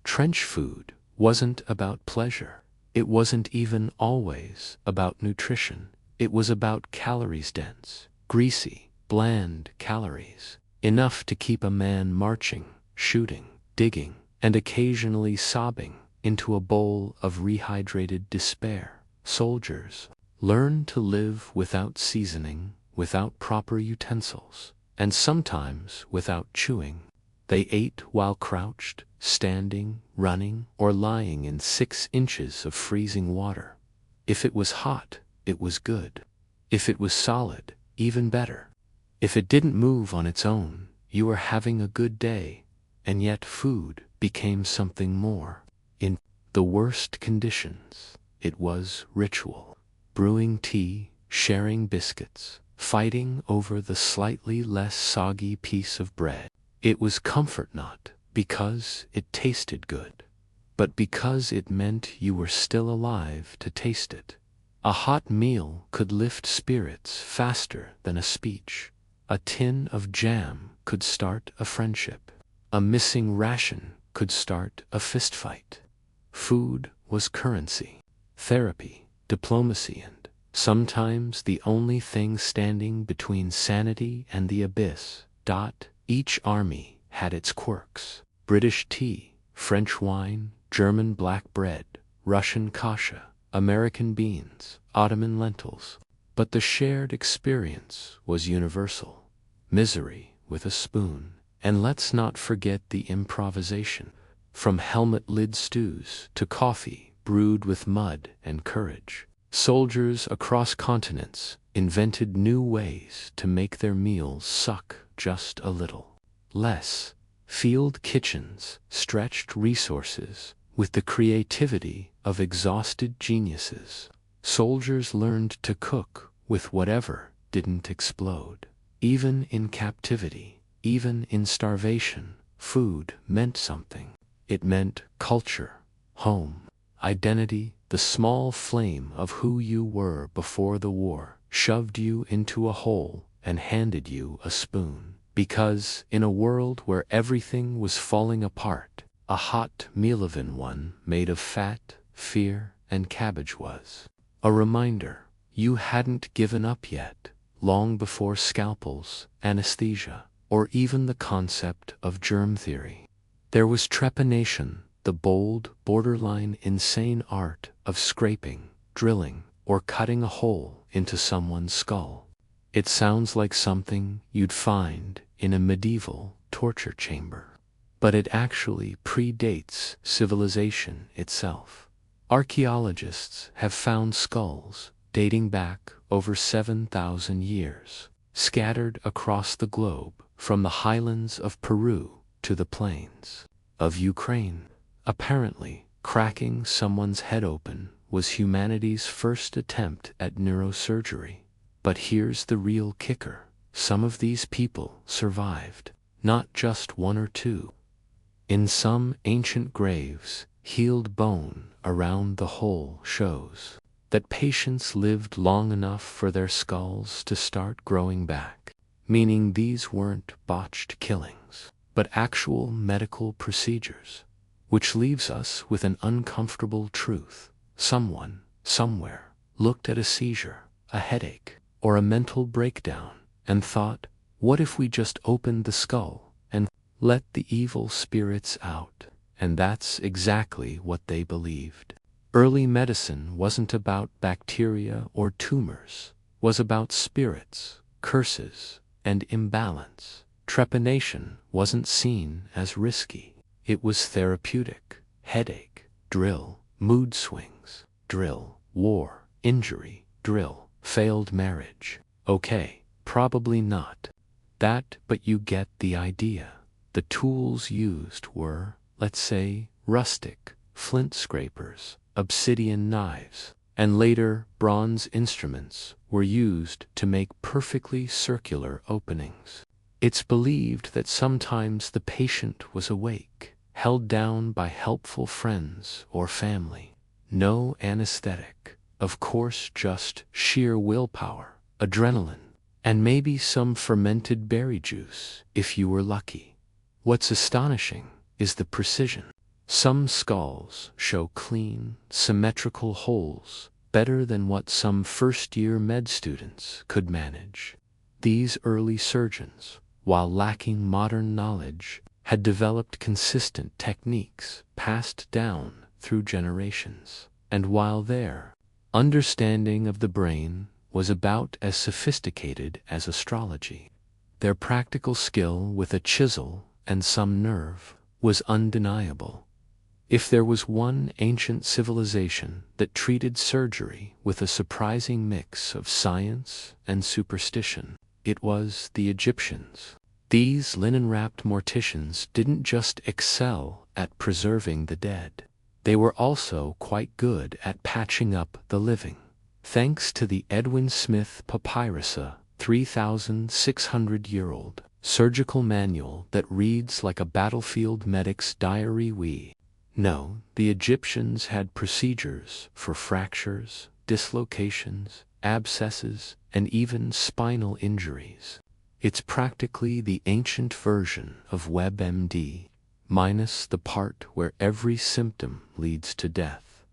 Trench food wasn't about pleasure. It wasn't even always about nutrition. It was about calories, dense, greasy, bland calories. Enough to keep a man marching, shooting, digging, and occasionally sobbing into a bowl of rehydrated despair. Soldiers learned to live without seasoning, without proper utensils, and sometimes without chewing. They ate while crouched, standing, running, or lying in 6 inches of freezing water. If it was hot, it was good. If it was solid, even better. If it didn't move on its own, you were having a good day, and yet food became something more. In the worst conditions, it was ritual. Brewing tea, sharing biscuits, fighting over the slightly less soggy piece of bread. It was comfort, not because it tasted good, but because it meant you were still alive to taste it. A hot meal could lift spirits faster than a speech. A tin of jam could start a friendship. A missing ration could start a fistfight. Food was currency, therapy, diplomacy, and sometimes the only thing standing between sanity and the abyss. Each army had its quirks: British tea, French wine, German black bread, Russian kasha, American beans, Ottoman lentils. But the shared experience was universal. Misery with a spoon. And let's not forget the improvisation. From helmet-lid stews to coffee brewed with mud and courage, soldiers across continents invented new ways to make their meals suck just a little less. Field kitchens stretched resources with the creativity of exhausted geniuses. Soldiers learned to cook with whatever didn't explode. Even in captivity, even in starvation, food meant something. It meant culture, home, identity. The small flame of who you were before the war shoved you into a hole and handed you a spoon. Because in a world where everything was falling apart, a hot meal-even one made of fat, fear, and cabbage was a reminder you hadn't given up yet, long before scalpels, anesthesia, or even the concept of germ theory. There was trepanation, the bold, borderline insane art of scraping, drilling, or cutting a hole into someone's skull. It sounds like something you'd find in a medieval torture chamber, but it actually predates civilization itself. Archaeologists have found skulls dating back over 7,000 years, scattered across the globe from the highlands of Peru to the plains of Ukraine. Apparently, cracking someone's head open was humanity's first attempt at neurosurgery. But here's the real kicker. Some of these people survived, not just one or two. In some ancient graves, healed bone around the hole shows that patients lived long enough for their skulls to start growing back, meaning these weren't botched killings, but actual medical procedures. Which leaves us with an uncomfortable truth. Someone, somewhere, looked at a seizure, a headache, or a mental breakdown, and thought, what if we just opened the skull and let the evil spirits out? And that's exactly what they believed. Early medicine wasn't about bacteria or tumors, was about spirits, curses, and imbalance. Trepanation wasn't seen as risky. It was therapeutic. Headache, drill. Mood swings, drill. War, injury, drill. Failed marriage. Okay, probably not that, but you get the idea. The tools used were, let's say, rustic, flint scrapers, obsidian knives, and later bronze instruments were used to make perfectly circular openings. It's believed that sometimes the patient was awake, held down by helpful friends or family. No anesthetic, of course, just sheer willpower, adrenaline, and maybe some fermented berry juice if you were lucky. What's astonishing is the precision. Some skulls show clean, symmetrical holes, better than what some first-year med students could manage. These early surgeons, while lacking modern knowledge, had developed consistent techniques passed down through generations. And while their understanding of the brain was about as sophisticated as astrology, their practical skill with a chisel and some nerve was undeniable. If there was one ancient civilization that treated surgery with a surprising mix of science and superstition, it was the Egyptians. These linen-wrapped morticians didn't just excel at preserving the dead. They were also quite good at patching up the living. Thanks to the Edwin Smith Papyrus, a 3,600-year-old surgical manual that reads like a battlefield medic's diary, we know the Egyptians had procedures for fractures, dislocations, abscesses, and even spinal injuries. It's practically the ancient version of WebMD, minus the part where every symptom leads to death.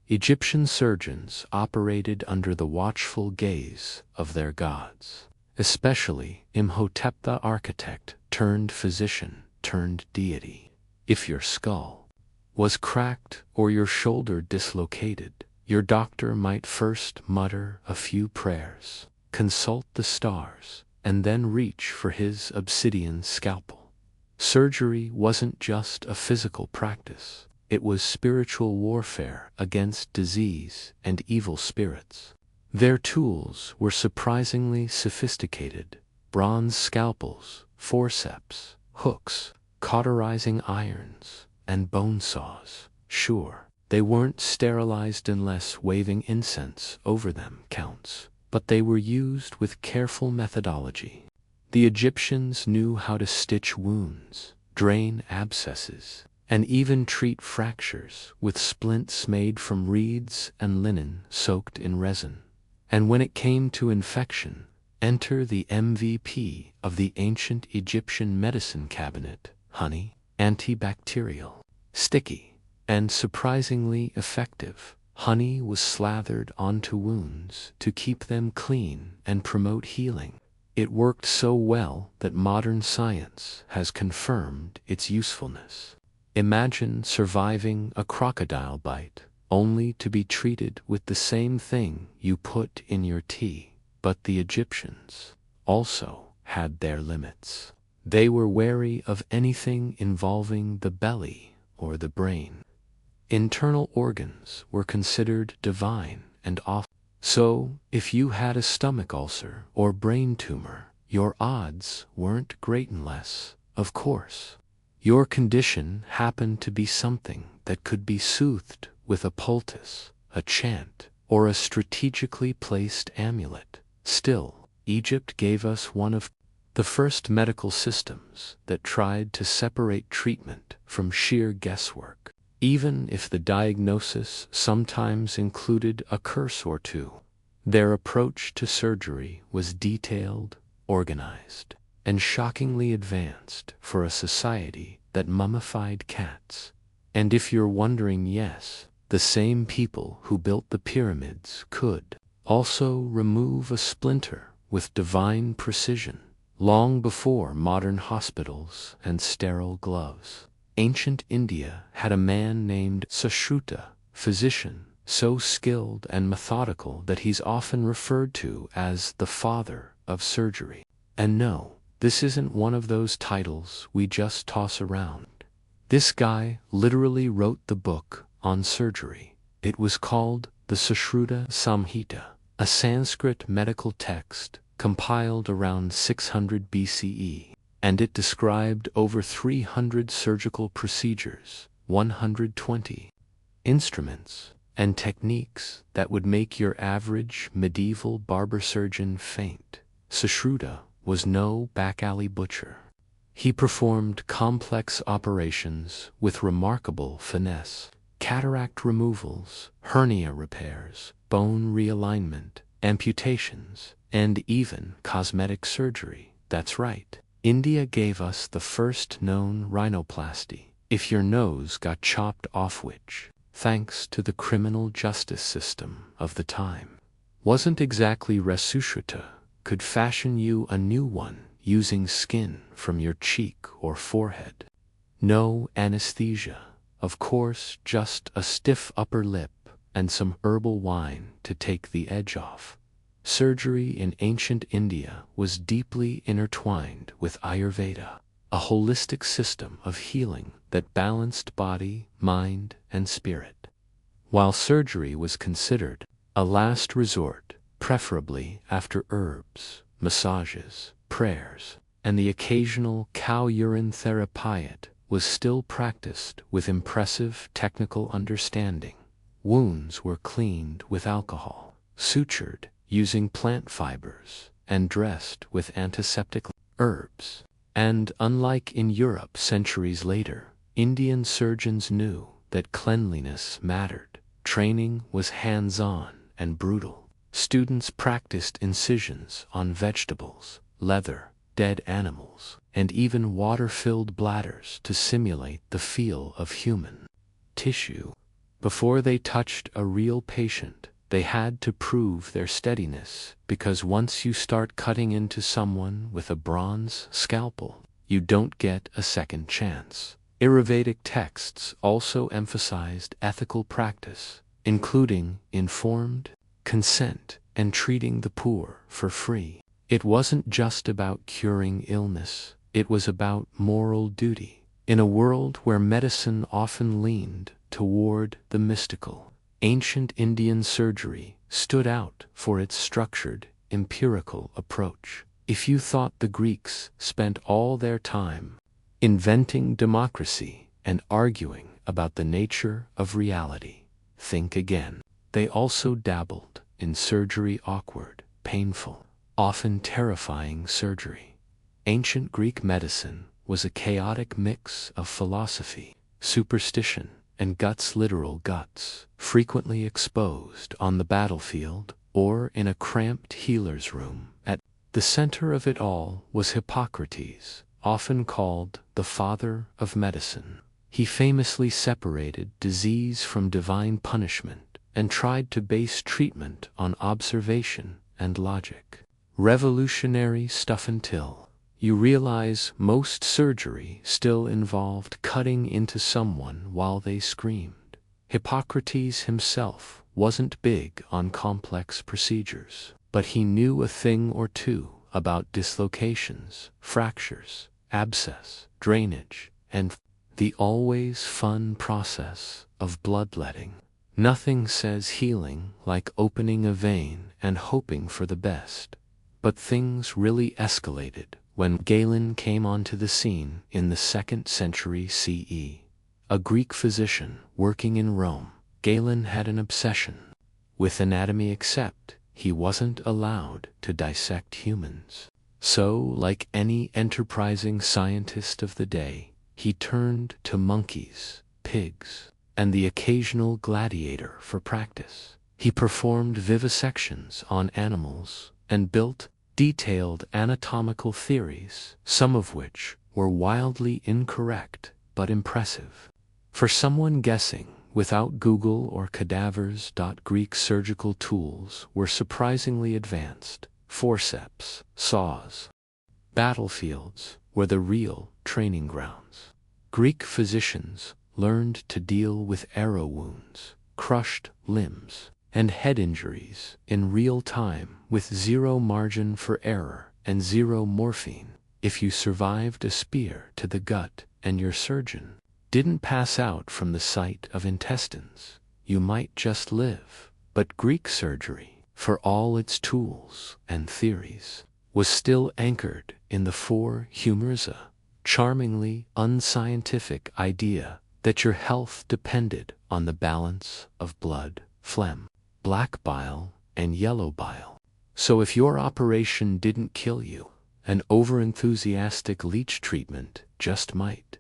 Egyptian surgeons operated under the watchful gaze of their gods, especially Imhotep, the architect turned physician turned deity. If your skull was cracked or your shoulder dislocated, your doctor might first mutter a few prayers, consult the stars, and then reach for his obsidian scalpel. Surgery wasn't just a physical practice, it was spiritual warfare against disease and evil spirits. Their tools were surprisingly sophisticated: bronze scalpels, forceps, hooks, cauterizing irons, and bone saws. Sure, they weren't sterilized unless waving incense over them counts, but they were used with careful methodology. The Egyptians knew how to stitch wounds, drain abscesses, and even treat fractures with splints made from reeds and linen soaked in resin. And when it came to infection, enter the MVP of the ancient Egyptian medicine cabinet: honey. Antibacterial, sticky, and surprisingly effective. Honey was slathered onto wounds to keep them clean and promote healing. It worked so well that modern science has confirmed its usefulness. Imagine surviving a crocodile bite, only to be treated with the same thing you put in your tea. But the Egyptians also had their limits. They were wary of anything involving the belly or the brain. Internal organs were considered divine and off. So, if you had a stomach ulcer or brain tumor, your odds weren't great unless, of course, your condition happened to be something that could be soothed with a poultice, a chant, or a strategically placed amulet. Still, Egypt gave us one of the first medical systems that tried to separate treatment from sheer guesswork, even if the diagnosis sometimes included a curse or two. Their approach to surgery was detailed, organized, and shockingly advanced for a society that mummified cats. And if you're wondering, yes, the same people who built the pyramids could also remove a splinter with divine precision, long before modern hospitals and sterile gloves. Ancient India had a man named Sushruta, physician, so skilled and methodical that he's often referred to as the father of surgery. And no, this isn't one of those titles we just toss around. This guy literally wrote the book on surgery. It was called the Sushruta Samhita, a Sanskrit medical text compiled around 600 BCE, and it described over 300 surgical procedures, 120 instruments, and techniques that would make your average medieval barber surgeon faint. Sushruta was no back-alley butcher. He performed complex operations with remarkable finesse: cataract removals, hernia repairs, bone realignment, amputations, and even cosmetic surgery. That's right. India gave us the first known rhinoplasty, if your nose got chopped off, which, thanks to the criminal justice system of the time, wasn't exactly resuscita, could fashion you a new one using skin from your cheek or forehead. No anesthesia, of course, just a stiff upper lip and some herbal wine to take the edge off. Surgery in ancient India was deeply intertwined with Ayurveda, a holistic system of healing that balanced body, mind, and spirit. While surgery was considered a last resort, preferably after herbs, massages, prayers, and the occasional cow urine therapy, it was still practiced with impressive technical understanding. Wounds were cleaned with alcohol, sutured using plant fibers, and dressed with antiseptic herbs. And unlike in Europe centuries later, Indian surgeons knew that cleanliness mattered. Training was hands-on and brutal. Students practiced incisions on vegetables, leather, dead animals, and even water-filled bladders to simulate the feel of human tissue. Before they touched a real patient, they had to prove their steadiness, because once you start cutting into someone with a bronze scalpel, you don't get a second chance. Ayurvedic texts also emphasized ethical practice, including informed consent and treating the poor for free. It wasn't just about curing illness, it was about moral duty. In a world where medicine often leaned toward the mystical, ancient Indian surgery stood out for its structured, empirical approach. If you thought the Greeks spent all their time inventing democracy and arguing about the nature of reality, think again. They also dabbled in surgery, awkward, painful, often terrifying surgery. Ancient Greek medicine was a chaotic mix of philosophy, superstition, and guts, literal guts, frequently exposed on the battlefield or in a cramped healer's room. At the center of it all was Hippocrates, often called the father of medicine. He famously separated disease from divine punishment and tried to base treatment on observation and logic. Revolutionary stuff until you realize most surgery still involved cutting into someone while they screamed. Hippocrates himself wasn't big on complex procedures, but he knew a thing or two about dislocations, fractures, abscess, drainage, and the always fun process of bloodletting. Nothing says healing like opening a vein and hoping for the best. But things really escalated when Galen came onto the scene in the 2nd century CE. A Greek physician working in Rome, Galen had an obsession with anatomy, except he wasn't allowed to dissect humans. So, like any enterprising scientist of the day, he turned to monkeys, pigs, and the occasional gladiator for practice. He performed vivisections on animals and built detailed anatomical theories, some of which were wildly incorrect but impressive. For someone guessing without Google or cadavers. Greek surgical tools were surprisingly advanced. Forceps, saws. Battlefields were the real training grounds. Greek physicians learned to deal with arrow wounds, crushed limbs, and head injuries in real time with zero margin for error and zero morphine. If you survived a spear to the gut and your surgeon didn't pass out from the site of intestines, you might just live. But Greek surgery, for all its tools and theories, was still anchored in the four humerza, charmingly unscientific idea that your health depended on the balance of blood, phlegm, black bile, and yellow bile. So if your operation didn't kill you, an overenthusiastic leech treatment just might.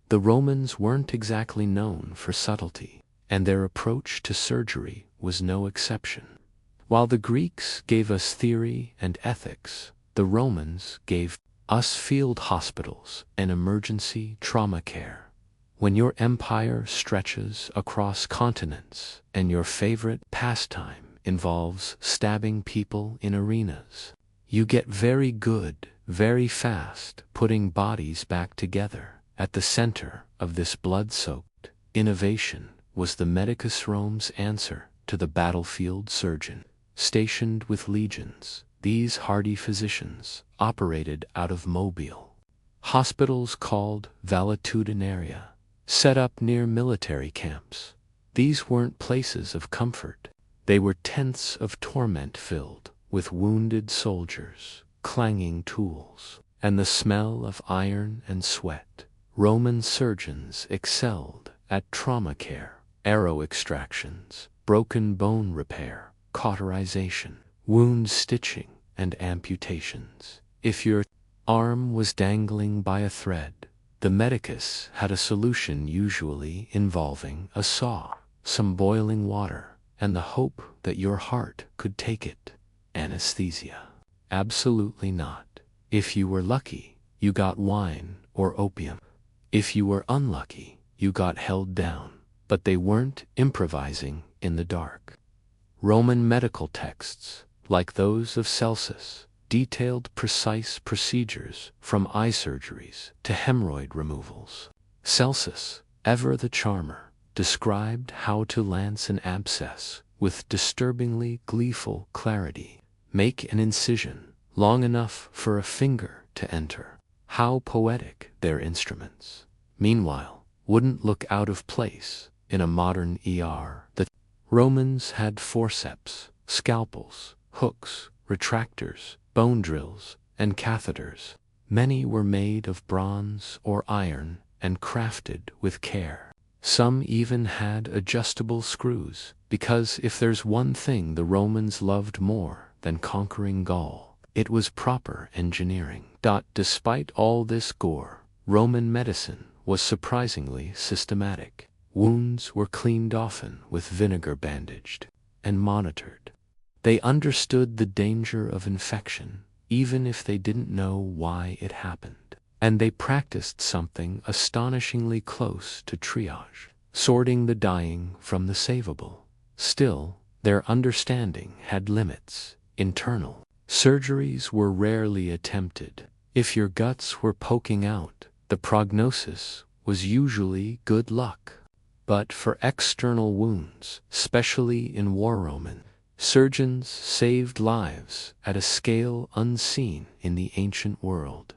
The Romans weren't exactly known for subtlety, and their approach to surgery was no exception. While the Greeks gave us theory and ethics, the Romans gave us field hospitals and emergency trauma care. When your empire stretches across continents and your favorite pastime involves stabbing people in arenas, you get very good, very fast putting bodies back together. At the center of this blood-soaked innovation was the medicus Rome's answer to the battlefield surgeon. Stationed with legions, these hardy physicians operated out of mobile hospitals called valetudinaria, set up near military camps. These weren't places of comfort. They were tents of torment filled with wounded soldiers, clanging tools, and the smell of iron and sweat. Roman surgeons excelled at trauma care, arrow extractions, broken bone repair, cauterization, wound stitching, and amputations. If your arm was dangling by a thread, the medicus had a solution, usually involving a saw, some boiling water, and the hope that your heart could take it. Anesthesia? Absolutely not. If you were lucky, you got wine or opium. If you were unlucky, you got held down. But they weren't improvising in the dark. Roman medical texts, like those of Celsus, detailed precise procedures from eye surgeries to hemorrhoid removals. Celsus, ever the charmer, described how to lance an abscess with disturbingly gleeful clarity, make an incision long enough for a finger to enter. How poetic their instruments, meanwhile, wouldn't look out of place in a modern ER. The Romans had forceps, scalpels, hooks, retractors, bone drills, and catheters. Many were made of bronze or iron and crafted with care. Some even had adjustable screws, because if there's one thing the Romans loved more than conquering Gaul, it was proper engineering. Despite all this gore, Roman medicine was surprisingly systematic. Wounds were cleaned often with vinegar, bandaged, and monitored. They understood the danger of infection, even if they didn't know why it happened. And they practiced something astonishingly close to triage, sorting the dying from the savable. Still, their understanding had limits. Internal surgeries were rarely attempted. If your guts were poking out, the prognosis was usually good luck. But for external wounds, especially in war Roman, surgeons saved lives at a scale unseen in the ancient world.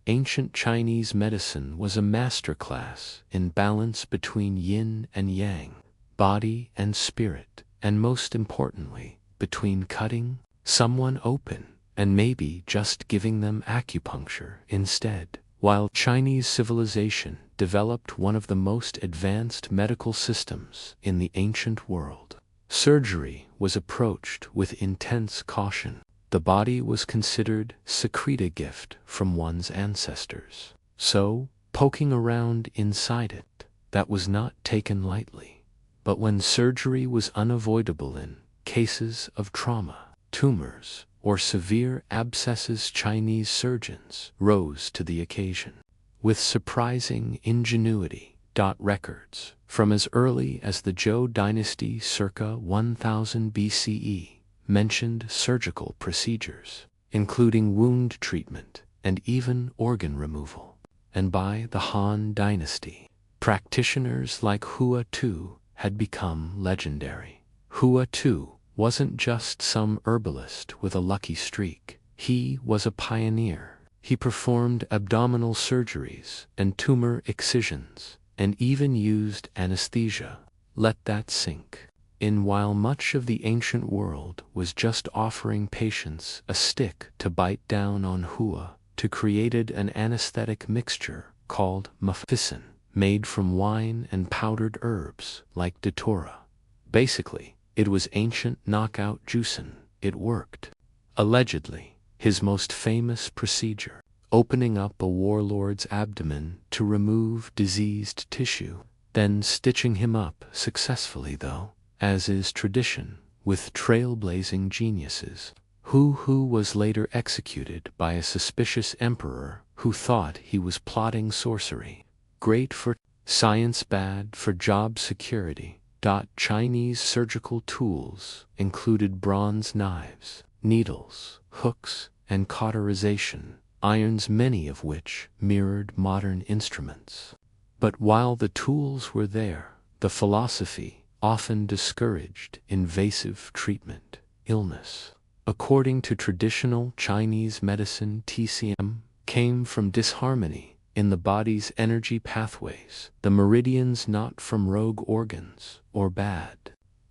Ancient Chinese medicine was a masterclass in balance between yin and yang, body and spirit, and most importantly, between cutting someone open and maybe just giving them acupuncture instead. While Chinese civilization developed one of the most advanced medical systems in the ancient world, surgery was approached with intense caution. The body was considered secreta gift from one's ancestors. So, poking around inside it, that was not taken lightly. But when surgery was unavoidable in cases of trauma, tumors, or severe abscesses, Chinese surgeons rose to the occasion. With surprising ingenuity, records from as early as the Zhou dynasty circa 1000 BCE mentioned surgical procedures, including wound treatment and even organ removal. And by the Han dynasty, practitioners like Hua Tu had become legendary. Hua Tu wasn't just some herbalist with a lucky streak. He was a pioneer. He performed abdominal surgeries and tumor excisions, and even used anesthesia. Let that sink in. While much of the ancient world was just offering patients a stick to bite down on, Hua Tu created an anesthetic mixture called mafissin, made from wine and powdered herbs like datura. Basically, it was ancient knockout juicin. It worked. Allegedly, his most famous procedure, opening up a warlord's abdomen to remove diseased tissue, then stitching him up successfully, though, as is tradition with trailblazing geniuses. Hu was later executed by a suspicious emperor who thought he was plotting sorcery. Great for science, bad for job security. Chinese surgical tools included bronze knives, needles, hooks, and cauterization irons, many of which mirrored modern instruments. But while the tools were there, the philosophy often discouraged invasive treatment. Illness, according to traditional Chinese medicine, TCM, came from disharmony in the body's energy pathways, the meridians, not from rogue organs or bad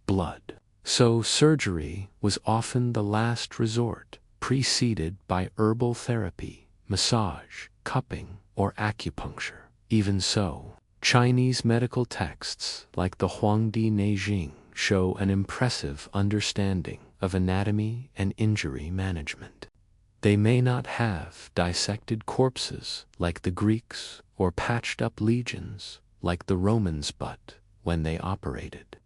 blood. So surgery was often the last resort, preceded by herbal therapy, massage, cupping, or acupuncture. Even so, Chinese medical texts like the Huangdi Neijing show an impressive understanding of anatomy and injury management. They may not have dissected corpses like the Greeks or patched up legions like the Romans, but when they operated,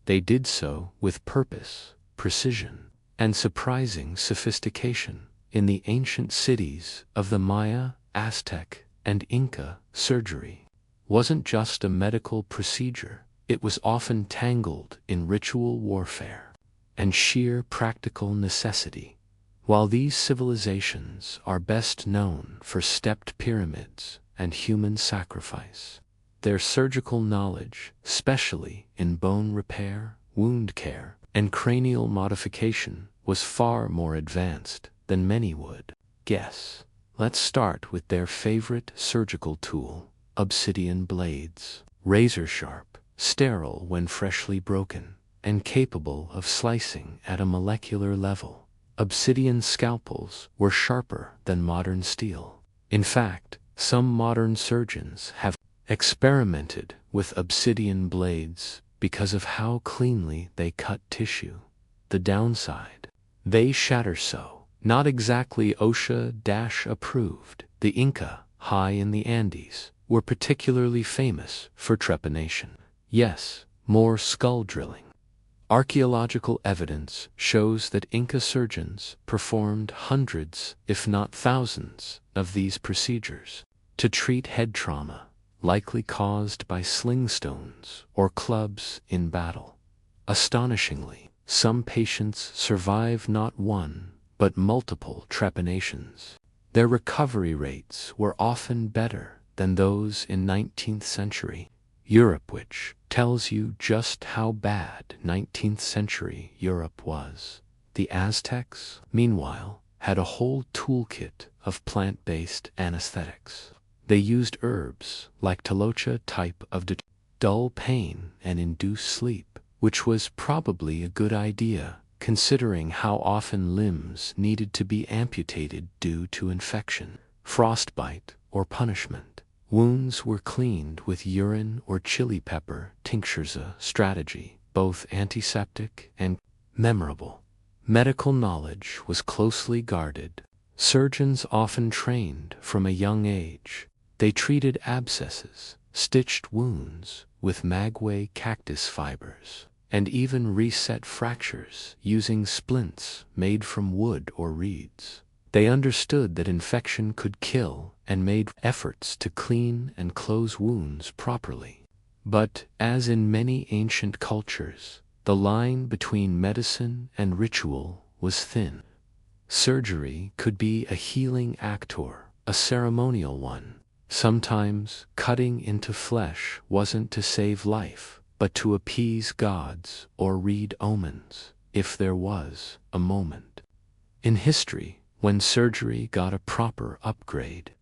they did so with purpose, precision, and surprising sophistication. In the ancient cities of the Maya, Aztec, and Inca, surgery wasn't just a medical procedure. It was often tangled in ritual warfare and sheer practical necessity. While these civilizations are best known for stepped pyramids and human sacrifice, their surgical knowledge, especially in bone repair, wound care, and cranial modification, was far more advanced than many would guess. Let's start with their favorite surgical tool, obsidian blades. Razor sharp, sterile when freshly broken, and capable of slicing at a molecular level, obsidian scalpels were sharper than modern steel. In fact, some modern surgeons have experimented with obsidian blades because of how cleanly they cut tissue. The downside: they shatter so. Not exactly OSHA-approved. The Inca, high in the Andes, were particularly famous for trepanation. Yes, more skull drilling. Archaeological evidence shows that Inca surgeons performed hundreds, if not thousands, of these procedures to treat head trauma, likely caused by sling stones or clubs in battle. Astonishingly, some patients survive not one, but multiple trepanations. Their recovery rates were often better than those in 19th century Europe, which tells you just how bad 19th century Europe was. The Aztecs, meanwhile, had a whole toolkit of plant-based anesthetics. They used herbs like talocha type of dull pain and induce sleep, which was probably a good idea considering how often limbs needed to be amputated due to infection, frostbite, or punishment. Wounds were cleaned with urine or chili pepper tinctures, a strategy both antiseptic and memorable. Medical knowledge was closely guarded. Surgeons often trained from a young age. They treated abscesses, stitched wounds with maguey cactus fibers, and even reset fractures using splints made from wood or reeds. They understood that infection could kill and made efforts to clean and close wounds properly. But, as in many ancient cultures, the line between medicine and ritual was thin. Surgery could be a healing act or a ceremonial one. Sometimes cutting into flesh wasn't to save life, but to appease gods or read omens, if there was a moment in history when surgery got a proper upgrade.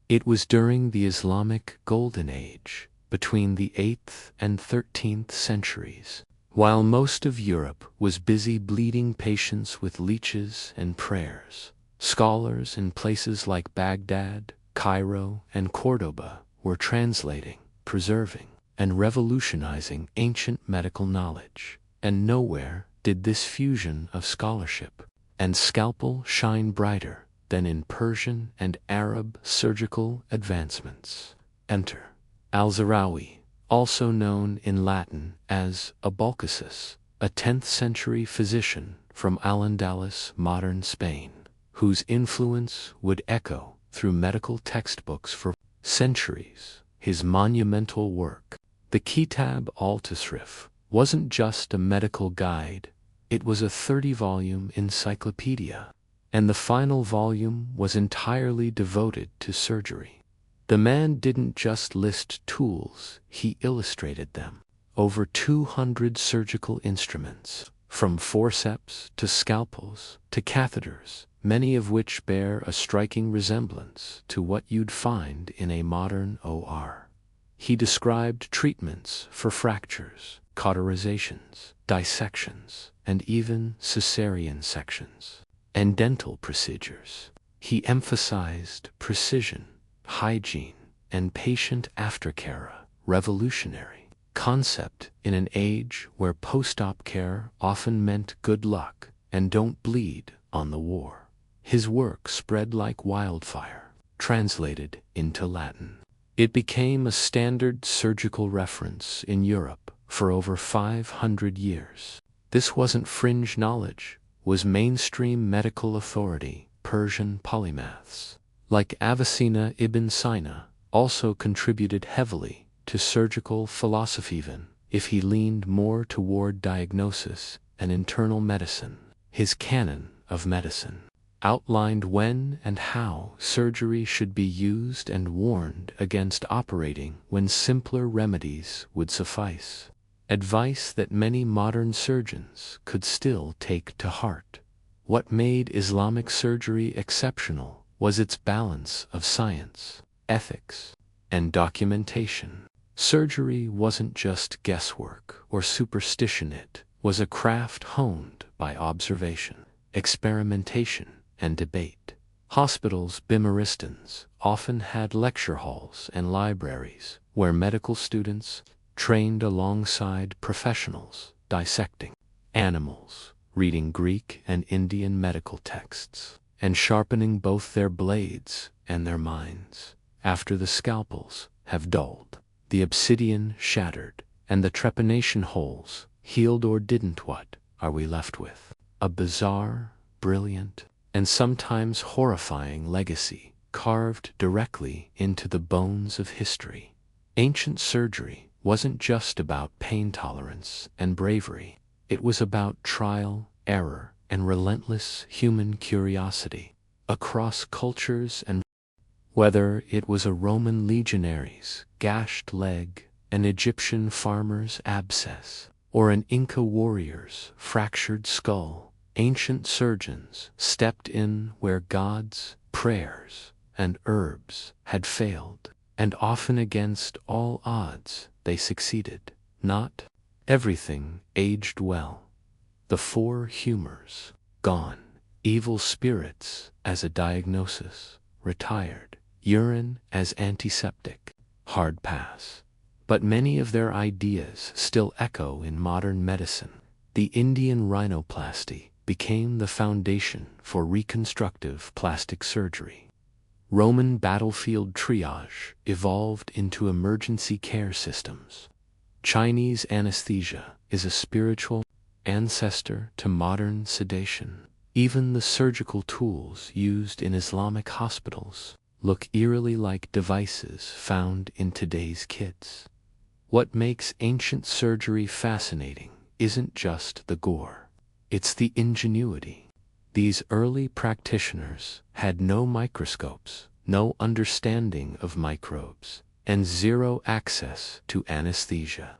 It was during the Islamic Golden Age, between the 8th and 13th centuries. While most of Europe was busy bleeding patients with leeches and prayers, scholars in places like Baghdad, Cairo, and Cordoba were translating, preserving, and revolutionizing ancient medical knowledge. And nowhere did this fusion of scholarship and scalpel shine brighter than in Persian and Arab surgical advancements. Enter Al-Zarawi, also known in Latin as Abulcasis, a 10th century physician from Al-Andalus, modern Spain, whose influence would echo through medical textbooks for centuries. His monumental work, the Kitab al-Tasrif, wasn't just a medical guide, it was a 30-volume encyclopedia, and the final volume was entirely devoted to surgery. The man didn't just list tools, he illustrated them. Over 200 surgical instruments, from forceps to scalpels to catheters, many of which bear a striking resemblance to what you'd find in a modern OR. He described treatments for fractures, cauterizations, dissections, and even cesarean sections, and dental procedures. He emphasized precision, hygiene, and patient aftercare, a revolutionary concept in an age where post-op care often meant good luck and don't bleed on the war. His work spread like wildfire, translated into Latin. It became a standard surgical reference in Europe for over 500 years. This wasn't fringe knowledge, was mainstream medical authority. Persian polymaths, like Avicenna ibn Sina, also contributed heavily to surgical philosophy, even if he leaned more toward diagnosis and internal medicine. His canon of medicine outlined when and how surgery should be used and warned against operating when simpler remedies would suffice. Advice that many modern surgeons could still take to heart. What made Islamic surgery exceptional was its balance of science, ethics, and documentation. Surgery wasn't just guesswork or superstition, it was a craft honed by observation, experimentation, and debate. Hospitals, bimaristans, often had lecture halls and libraries where medical students trained alongside professionals, dissecting animals, reading Greek and Indian medical texts, and sharpening both their blades and their minds. After the scalpels have dulled, the obsidian shattered, and the trepanation holes healed or didn't, what are we left with? A bizarre, brilliant, and sometimes horrifying legacy carved directly into the bones of history. Ancient surgery wasn't just about pain tolerance and bravery. It was about trial, error, and relentless human curiosity across cultures, and whether it was a Roman legionary's gashed leg, an Egyptian farmer's abscess, or an Inca warrior's fractured skull. Ancient surgeons stepped in where gods, prayers, and herbs had failed, and often against all odds they succeeded. Not everything aged well. The four humors gone, evil spirits as a diagnosis, retired, urine as antiseptic, hard pass. But many of their ideas still echo in modern medicine. The Indian rhinoplasty became the foundation for reconstructive plastic surgery. Roman battlefield triage evolved into emergency care systems. Chinese anesthesia is a spiritual ancestor to modern sedation. Even the surgical tools used in Islamic hospitals look eerily like devices found in today's kits. What makes ancient surgery fascinating isn't just the gore. It's the ingenuity. These early practitioners had no microscopes, no understanding of microbes, and zero access to anesthesia.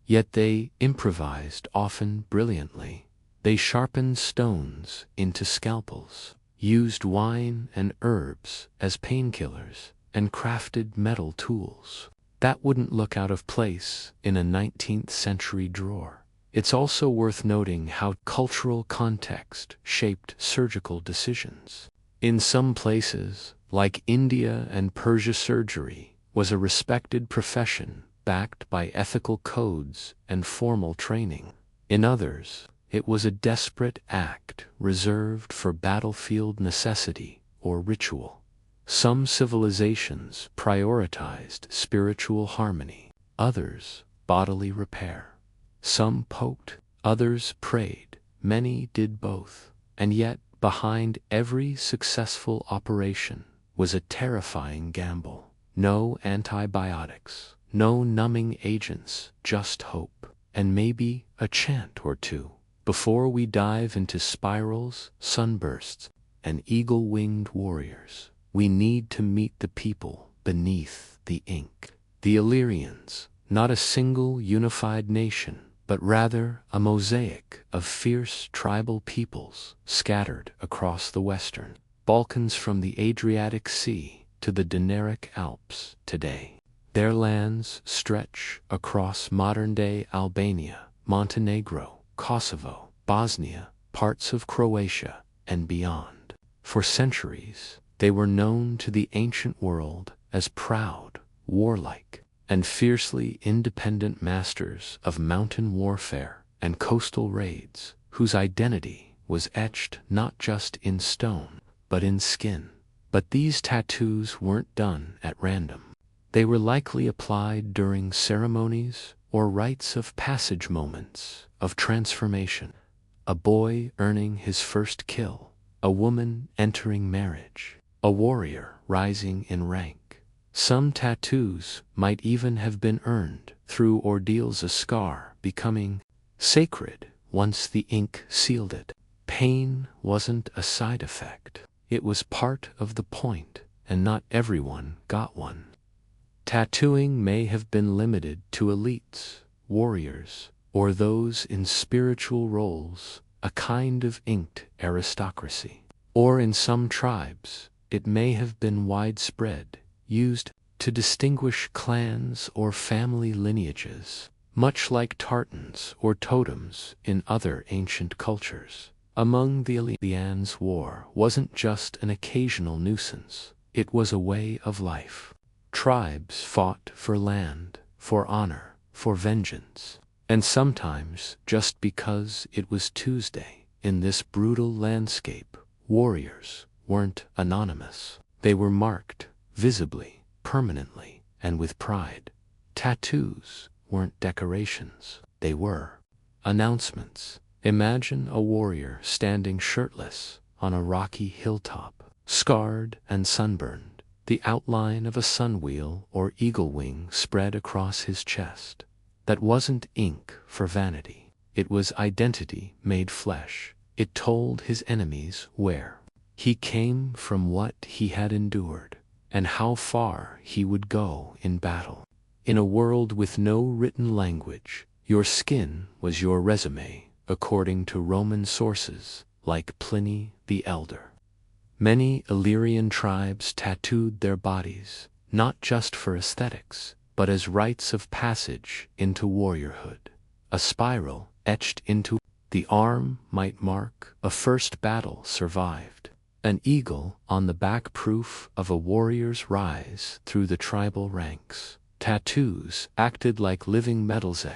Yet they improvised, often brilliantly. They sharpened stones into scalpels, used wine and herbs as painkillers, and crafted metal tools that wouldn't look out of place in a 19th century drawer. It's also worth noting how cultural context shaped surgical decisions. In some places, like India and Persia, surgery was a respected profession backed by ethical codes and formal training. In others, it was a desperate act reserved for battlefield necessity or ritual. Some civilizations prioritized spiritual harmony, others bodily repair. Some poked, others prayed, many did both. And yet, behind every successful operation was a terrifying gamble. No antibiotics, no numbing agents, just hope, and maybe a chant or two. Before we dive into spirals, sunbursts, and eagle-winged warriors, we need to meet the people beneath the ink. The Illyrians, not a single unified nation, but rather a mosaic of fierce tribal peoples scattered across the Western Balkans from the Adriatic Sea to the Dinaric Alps today. Their lands stretch across modern-day Albania, Montenegro, Kosovo, Bosnia, parts of Croatia, and beyond. For centuries, they were known to the ancient world as proud, warlike, and fiercely independent masters of mountain warfare and coastal raids, whose identity was etched not just in stone, but in skin. But these tattoos weren't done at random. They were likely applied during ceremonies or rites of passage, moments of transformation. A boy earning his first kill, a woman entering marriage, a warrior rising in rank. Some tattoos might even have been earned through ordeals, a scar becoming sacred once the ink sealed it. Pain wasn't a side effect. It was part of the point, and not everyone got one. Tattooing may have been limited to elites, warriors, or those in spiritual roles, a kind of inked aristocracy. Or in some tribes, it may have been widespread, used to distinguish clans or family lineages, much like tartans or totems in other ancient cultures. Among the Illyrians, war wasn't just an occasional nuisance, it was a way of life. Tribes fought for land, for honor, for vengeance, and sometimes just because it was Tuesday. In this brutal landscape, warriors weren't anonymous. They were marked, visibly, permanently, and with pride. Tattoos weren't decorations, they were announcements. Imagine a warrior standing shirtless on a rocky hilltop, scarred and sunburned, the outline of a sunwheel or eagle wing spread across his chest. That wasn't ink for vanity. It was identity made flesh. It told his enemies where he came from, what he had endured, and how far he would go in battle. In a world with no written language, your skin was your resume, according to Roman sources like Pliny the Elder. Many Illyrian tribes tattooed their bodies, not just for aesthetics, but as rites of passage into warriorhood. A spiral etched into the arm might mark a first battle survived. An eagle on the back proof of a warrior's rise through the tribal ranks. Tattoos acted like living medals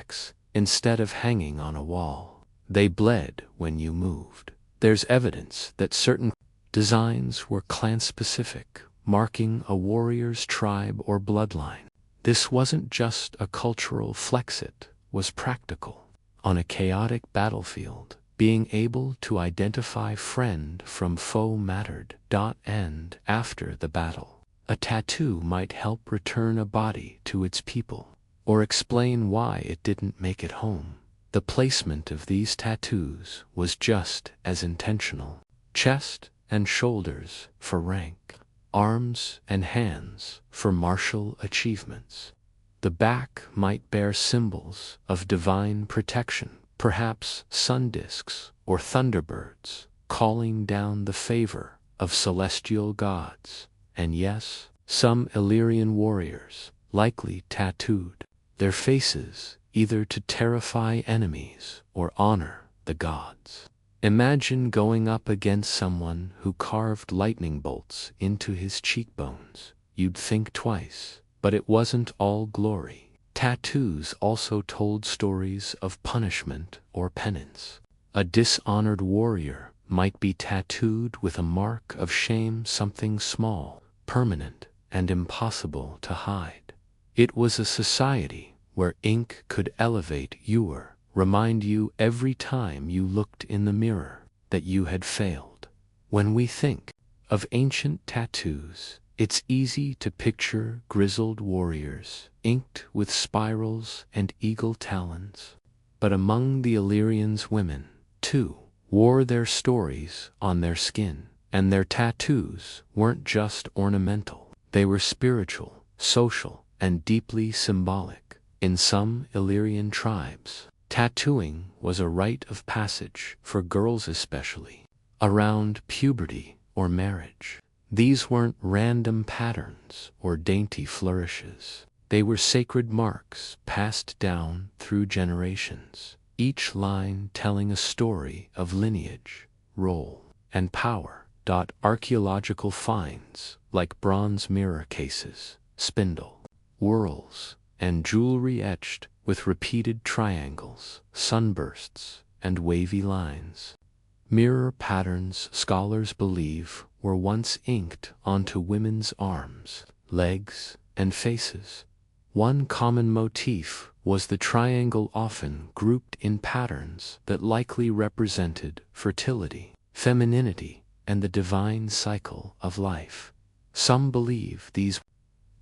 instead of hanging on a wall. They bled when you moved. There's evidence that certain designs were clan-specific, marking a warrior's tribe or bloodline. This wasn't just a cultural flex, it was practical. On a chaotic battlefield, being able to identify friend from foe mattered. And after the battle, a tattoo might help return a body to its people, or explain why it didn't make it home. The placement of these tattoos was just as intentional. Chest and shoulders for rank, arms and hands for martial achievements. The back might bear symbols of divine protection, perhaps sun discs or thunderbirds, calling down the favor of celestial gods. And yes, some Illyrian warriors likely tattooed their faces either to terrify enemies or honor the gods. Imagine going up against someone who carved lightning bolts into his cheekbones. You'd think twice, but it wasn't all glory. Tattoos also told stories of punishment or penance. A dishonored warrior might be tattooed with a mark of shame, something small, permanent, and impossible to hide. It was a society where ink could elevate you, remind you every time you looked in the mirror that you had failed. When we think of ancient tattoos, it's easy to picture grizzled warriors, inked with spirals and eagle talons. But among the Illyrians, women, too, wore their stories on their skin, and their tattoos weren't just ornamental. They were spiritual, social, and deeply symbolic. In some Illyrian tribes, tattooing was a rite of passage for girls, especially around puberty or marriage. These weren't random patterns or dainty flourishes. They were sacred marks passed down through generations, each line telling a story of lineage, role, and power. Archaeological finds like bronze mirror cases, spindle, whorls, and jewelry etched with repeated triangles, sunbursts, and wavy lines. Mirror patterns, scholars believe, were once inked onto women's arms, legs, and faces. One common motif was the triangle, often grouped in patterns that likely represented fertility, femininity, and the divine cycle of life. Some believe these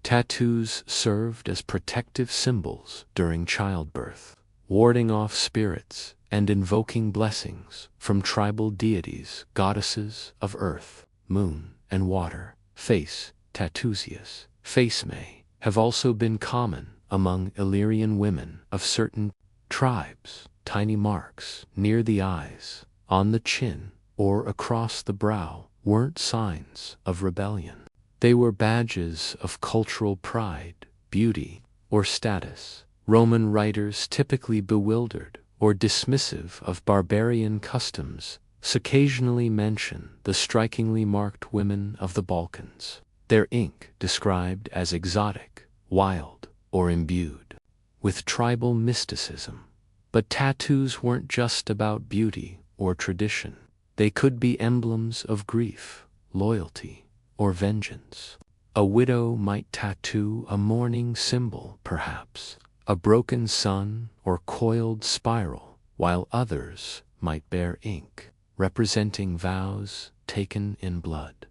tattoos served as protective symbols during childbirth, warding off spirits and invoking blessings from tribal deities, goddesses of earth, moon, and water. Face tattoos, face may have also been common among Illyrian women of certain tribes. Tiny marks near the eyes, on the chin, or across the brow weren't signs of rebellion. They were badges of cultural pride, beauty, or status. Roman writers, typically bewildered or dismissive of barbarian customs, occasionally mention the strikingly marked women of the Balkans, their ink described as exotic, wild, or imbued with tribal mysticism. But tattoos weren't just about beauty or tradition. They could be emblems of grief, loyalty, or vengeance. A widow might tattoo a mourning symbol, perhaps a broken sun or coiled spiral, while others might bear ink representing vows taken in blood.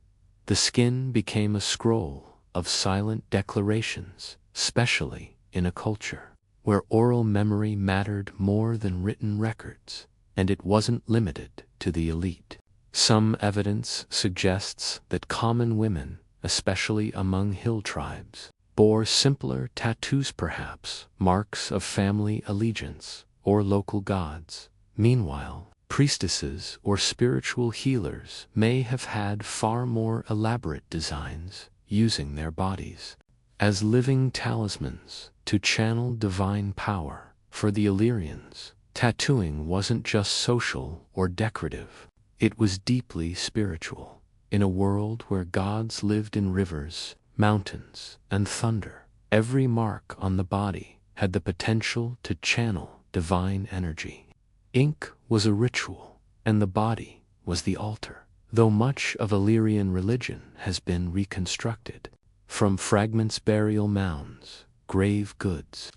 The skin became a scroll of silent declarations, especially in a culture where oral memory mattered more than written records, and it wasn't limited to the elite. Some evidence suggests that common women, especially among hill tribes, bore simpler tattoos, perhaps marks of family allegiance or local gods. Meanwhile, priestesses or spiritual healers may have had far more elaborate designs, using their bodies as living talismans to channel divine power. For the Illyrians, tattooing wasn't just social or decorative, it was deeply spiritual. In a world where gods lived in rivers, mountains, and thunder, every mark on the body had the potential to channel divine energy. Ink was a ritual, and the body was the altar. Though much of Illyrian religion has been reconstructed, from fragments, burial mounds, grave goods,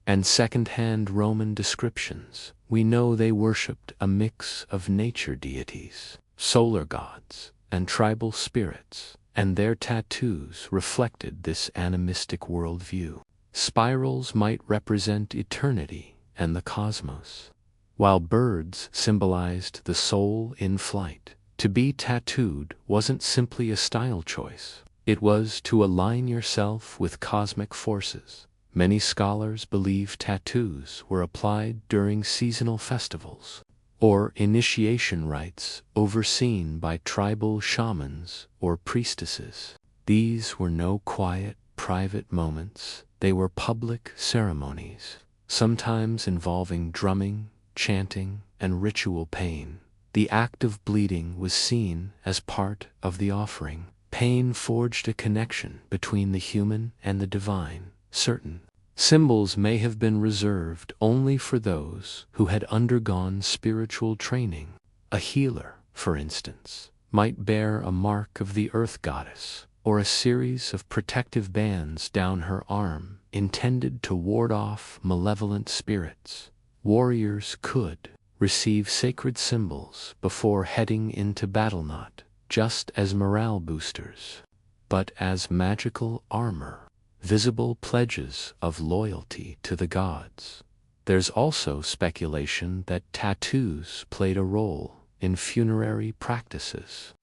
and second-hand Roman descriptions, we know they worshipped a mix of nature deities, solar gods, and tribal spirits, and their tattoos reflected this animistic worldview. Spirals might represent eternity and the cosmos, while birds symbolized the soul in flight. To be tattooed wasn't simply a style choice. It was to align yourself with cosmic forces. Many scholars believe tattoos were applied during seasonal festivals or initiation rites overseen by tribal shamans or priestesses. These were no quiet, private moments. They were public ceremonies, sometimes involving drumming, chanting, and ritual pain. The act of bleeding was seen as part of the offering. Pain forged a connection between the human and the divine. Certain symbols may have been reserved only for those who had undergone spiritual training. A healer, for instance, might bear a mark of the earth goddess, or a series of protective bands down her arm intended to ward off malevolent spirits. Warriors could receive sacred symbols before heading into battle, not just as morale boosters, but as magical armor, visible pledges of loyalty to the gods. There's also speculation that tattoos played a role in funerary practices.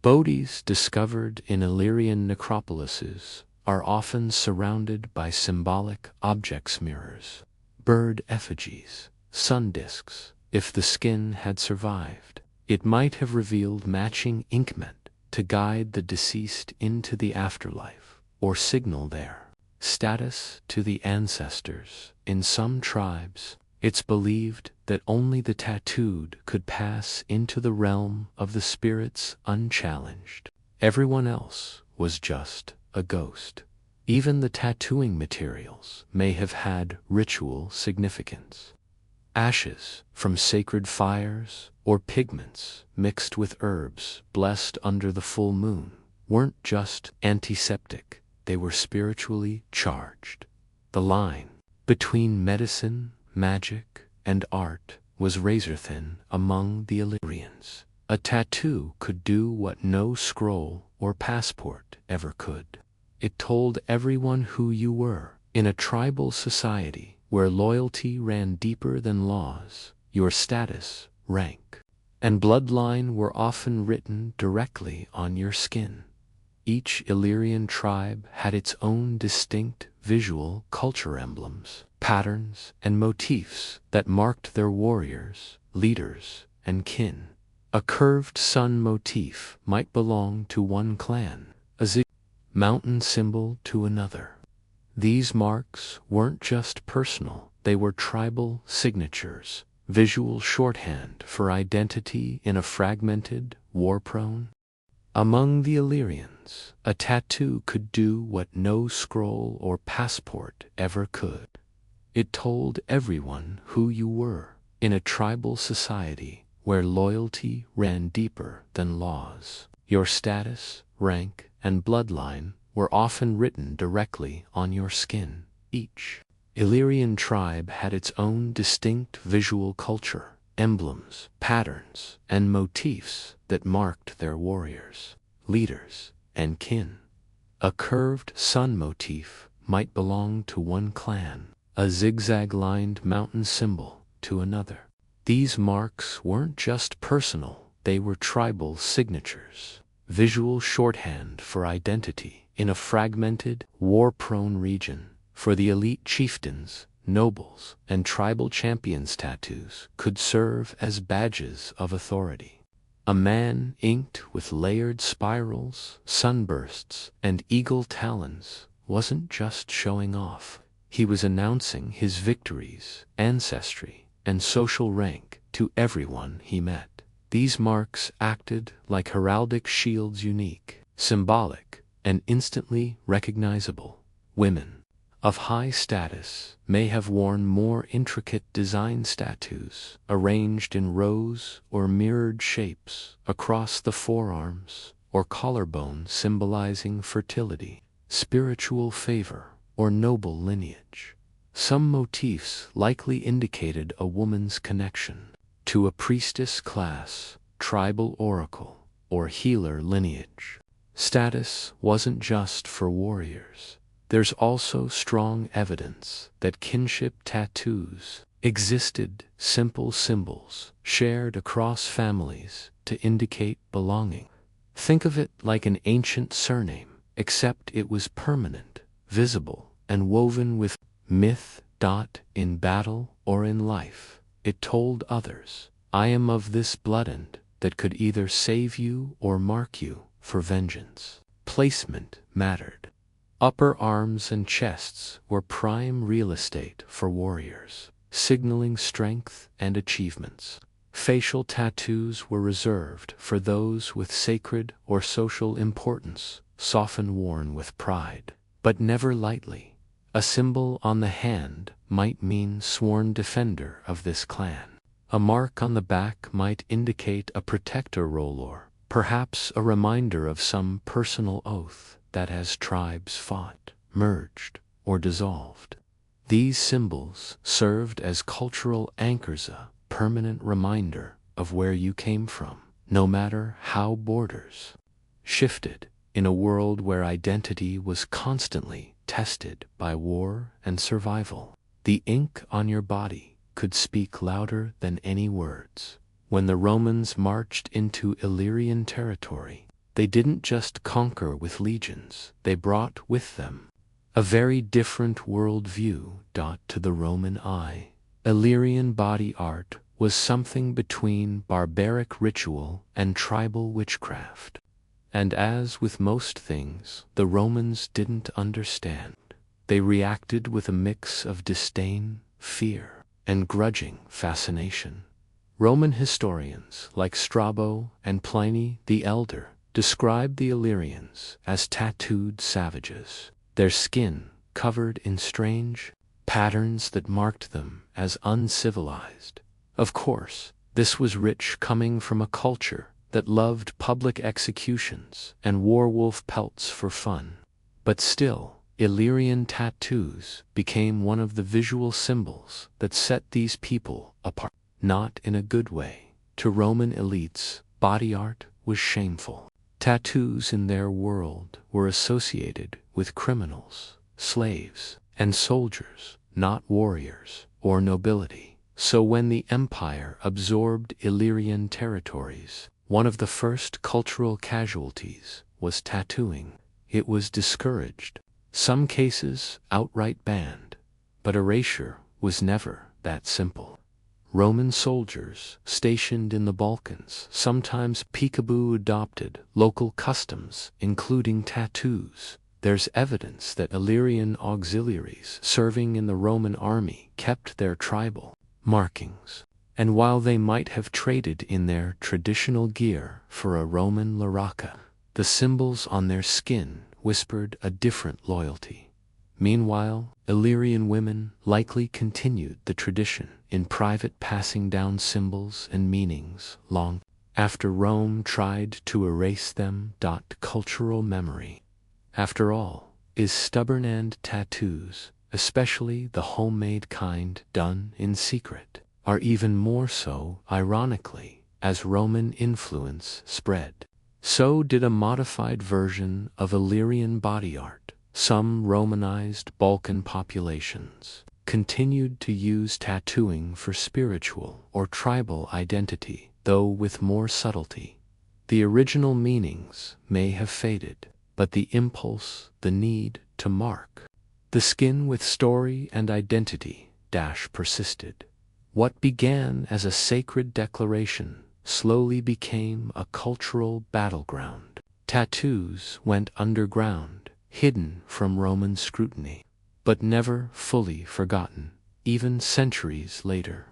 Bodies discovered in Illyrian necropolises are often surrounded by symbolic objects, mirrors, bird effigies, sun discs. If the skin had survived, it might have revealed matching inkment to guide the deceased into the afterlife or signal their status to the ancestors. In some tribes, it's believed that only the tattooed could pass into the realm of the spirits unchallenged. Everyone else was just a ghost. Even the tattooing materials may have had ritual significance. Ashes from sacred fires or pigments mixed with herbs blessed under the full moon weren't just antiseptic, they were spiritually charged. The line between medicine, magic, and art was razor-thin among the Illyrians. A tattoo could do what no scroll or passport ever could. It told everyone who you were. In a tribal society where loyalty ran deeper than laws, your status, rank, and bloodline were often written directly on your skin. Each Illyrian tribe had its own distinct visual culture, emblems, patterns, and motifs that marked their warriors, leaders, and kin. A curved sun motif might belong to one clan, a mountain symbol to another. These marks weren't just personal, they were tribal signatures, visual shorthand for identity in a fragmented, war-prone. Among the Illyrians, a tattoo could do what no scroll or passport ever could. It told everyone who you were. In a tribal society where loyalty ran deeper than laws, your status, rank, and bloodline were often written directly on your skin. Each Illyrian tribe had its own distinct visual culture, emblems, patterns, and motifs that marked their warriors, leaders, and kin. A curved sun motif might belong to one clan, a zigzag-lined mountain symbol to another. These marks weren't just personal, they were tribal signatures. visual shorthand for identity in a fragmented, war-prone region. For the elite chieftains, nobles, and tribal champions, tattoos could serve as badges of authority. A man inked with layered spirals, sunbursts, and eagle talons wasn't just showing off. He was announcing his victories, ancestry, and social rank to everyone he met. These marks acted like heraldic shields, unique, symbolic, and instantly recognizable. Women of high status may have worn more intricate design tattoos, arranged in rows or mirrored shapes across the forearms or collarbone, symbolizing fertility, spiritual favor, or noble lineage. Some motifs likely indicated a woman's connection to a priestess class, tribal oracle, or healer lineage. Status wasn't just for warriors. There's also strong evidence that kinship tattoos existed, simple symbols shared across families to indicate belonging. Think of it like an ancient surname, except it was permanent, visible, and woven with myth. In battle or in life, it told others, I am of this bloodend, that could either save you or mark you for vengeance. Placement mattered. Upper arms and chests were prime real estate for warriors, signaling strength and achievements. Facial tattoos were reserved for those with sacred or social importance, often worn with pride, but never lightly. A symbol on the hand might mean sworn defender of this clan. A mark on the back might indicate a protector role, or perhaps a reminder of some personal oath that as tribes fought, merged, or dissolved. These symbols served as cultural anchors, a permanent reminder of where you came from, no matter how borders shifted. In a world where identity was constantly tested by war and survival, the ink on your body could speak louder than any words. When the Romans marched into Illyrian territory, they didn't just conquer with legions, they brought with them a very different worldview. To the Roman eye, Illyrian body art was something between barbaric ritual and tribal witchcraft. And as with most things, the Romans didn't understand. They reacted with a mix of disdain, fear, and grudging fascination. Roman historians like Strabo and Pliny the Elder described the Illyrians as tattooed savages, their skin covered in strange patterns that marked them as uncivilized. Of course, this was rich, coming from a culture that loved public executions and wore wolf pelts for fun. But still, Illyrian tattoos became one of the visual symbols that set these people apart. Not in a good way. To Roman elites, body art was shameful. Tattoos in their world were associated with criminals, slaves, and soldiers, not warriors or nobility. So when the empire absorbed Illyrian territories, one of the first cultural casualties was tattooing. It was discouraged, some cases outright banned, but erasure was never that simple. Roman soldiers stationed in the Balkans sometimes peekaboo adopted local customs, including tattoos. There's evidence that Illyrian auxiliaries serving in the Roman army kept their tribal markings, and while they might have traded in their traditional gear for a Roman laraca, the symbols on their skin whispered a different loyalty. Meanwhile, Illyrian women likely continued the tradition in private, passing down symbols and meanings long after Rome tried to erase them. Cultural memory, after all, is stubborn, and tattoos, especially the homemade kind done in secret, are even more so, ironically, as Roman influence spread. So did a modified version of Illyrian body art. Some Romanized Balkan populations continued to use tattooing for spiritual or tribal identity, though with more subtlety. The original meanings may have faded, but the impulse, the need to mark the skin with story and identity persisted. What began as a sacred declaration slowly became a cultural battleground. Tattoos went underground, hidden from Roman scrutiny, but never fully forgotten, even centuries later.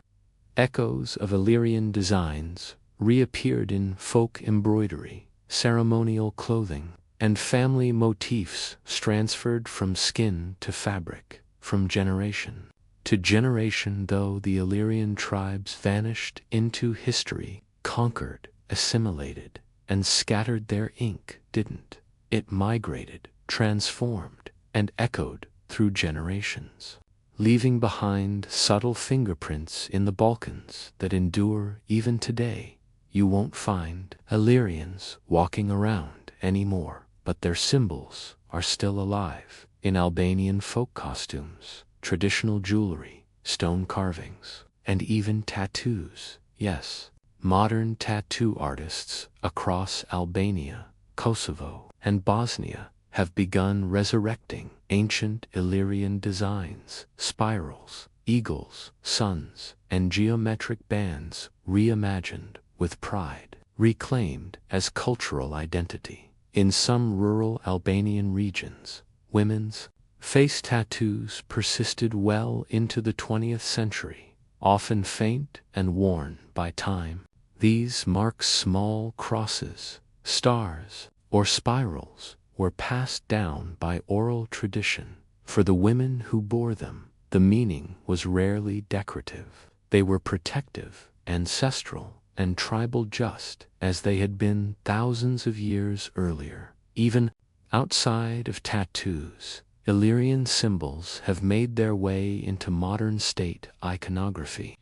Echoes of Illyrian designs reappeared in folk embroidery, ceremonial clothing, and family motifs transferred from skin to fabric, from generation to generation. Though the Illyrian tribes vanished into history, conquered, assimilated, and scattered, their ink didn't. It migrated, transformed, and echoed through generations, leaving behind subtle fingerprints in the Balkans that endure even today. You won't find Illyrians walking around anymore, but their symbols are still alive in Albanian folk costumes, traditional jewelry, stone carvings, and even tattoos. Yes, modern tattoo artists across Albania, Kosovo, and Bosnia have begun resurrecting ancient Illyrian designs, spirals, eagles, suns, and geometric bands, reimagined with pride, reclaimed as cultural identity. In some rural Albanian regions, women's face tattoos persisted well into the 20th century, often faint and worn by time. These marks, small crosses, stars, or spirals, were passed down by oral tradition. For the women who bore them, the meaning was rarely decorative. They were protective, ancestral, and tribal, just as they had been thousands of years earlier. Even outside of tattoos, Illyrian symbols have made their way into modern state iconography.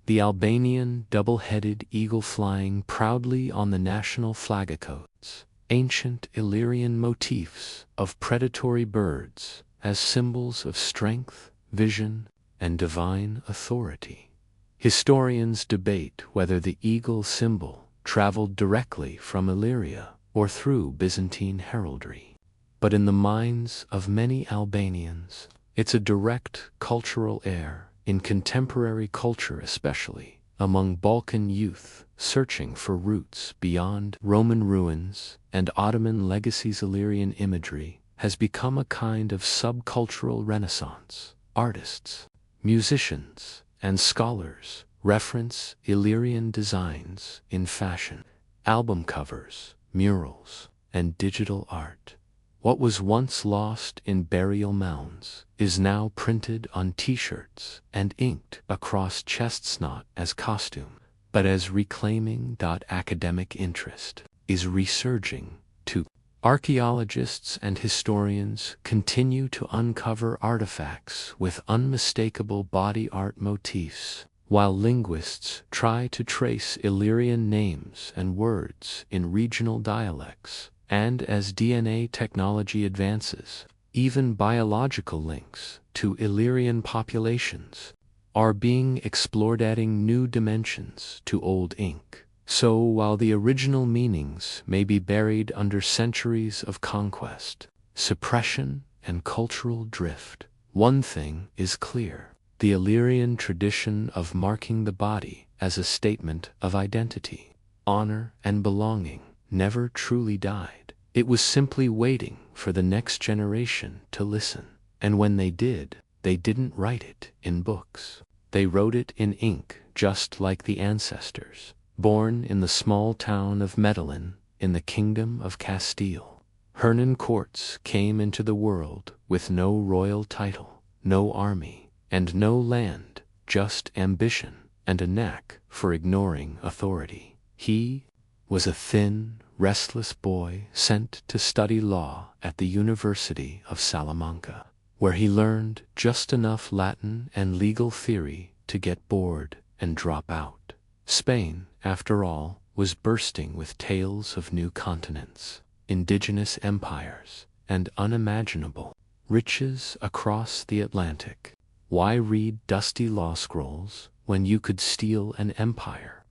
The Albanian double-headed eagle flying proudly on the national flagcoats, ancient Illyrian motifs of predatory birds as symbols of strength, vision, and divine authority. Historians debate whether the eagle symbol traveled directly from Illyria or through Byzantine heraldry. But in the minds of many Albanians, it's a direct cultural heir. In contemporary culture, especially among Balkan youth searching for roots beyond Roman ruins and Ottoman legacies, Illyrian imagery has become a kind of subcultural renaissance. Artists, musicians, and scholars reference Illyrian designs in fashion, album covers, murals, and digital art. What was once lost in burial mounds is now printed on t-shirts and inked across chests, not as costume, but as reclaiming. Academic interest is resurging too. Archaeologists and historians continue to uncover artifacts with unmistakable body art motifs, while linguists try to trace Illyrian names and words in regional dialects. And as DNA technology advances, even biological links to Illyrian populations are being explored, adding new dimensions to old ink. So while the original meanings may be buried under centuries of conquest, suppression, and cultural drift, one thing is clear: the Illyrian tradition of marking the body as a statement of identity, honor, and belonging never truly died. It was simply waiting for the next generation to listen. And when they did, they didn't write it in books. They wrote it in ink, just like the ancestors. Born in the small town of Medellin, in the Kingdom of Castile, Hernan Cortes came into the world with no royal title, no army, and no land, just ambition and a knack for ignoring authority. He was a thin, restless boy sent to study law at the University of Salamanca, where he learned just enough Latin and legal theory to get bored and drop out. Spain, after all, was bursting with tales of new continents, indigenous empires, and unimaginable riches across the Atlantic. Why read dusty law scrolls when you could steal an empire?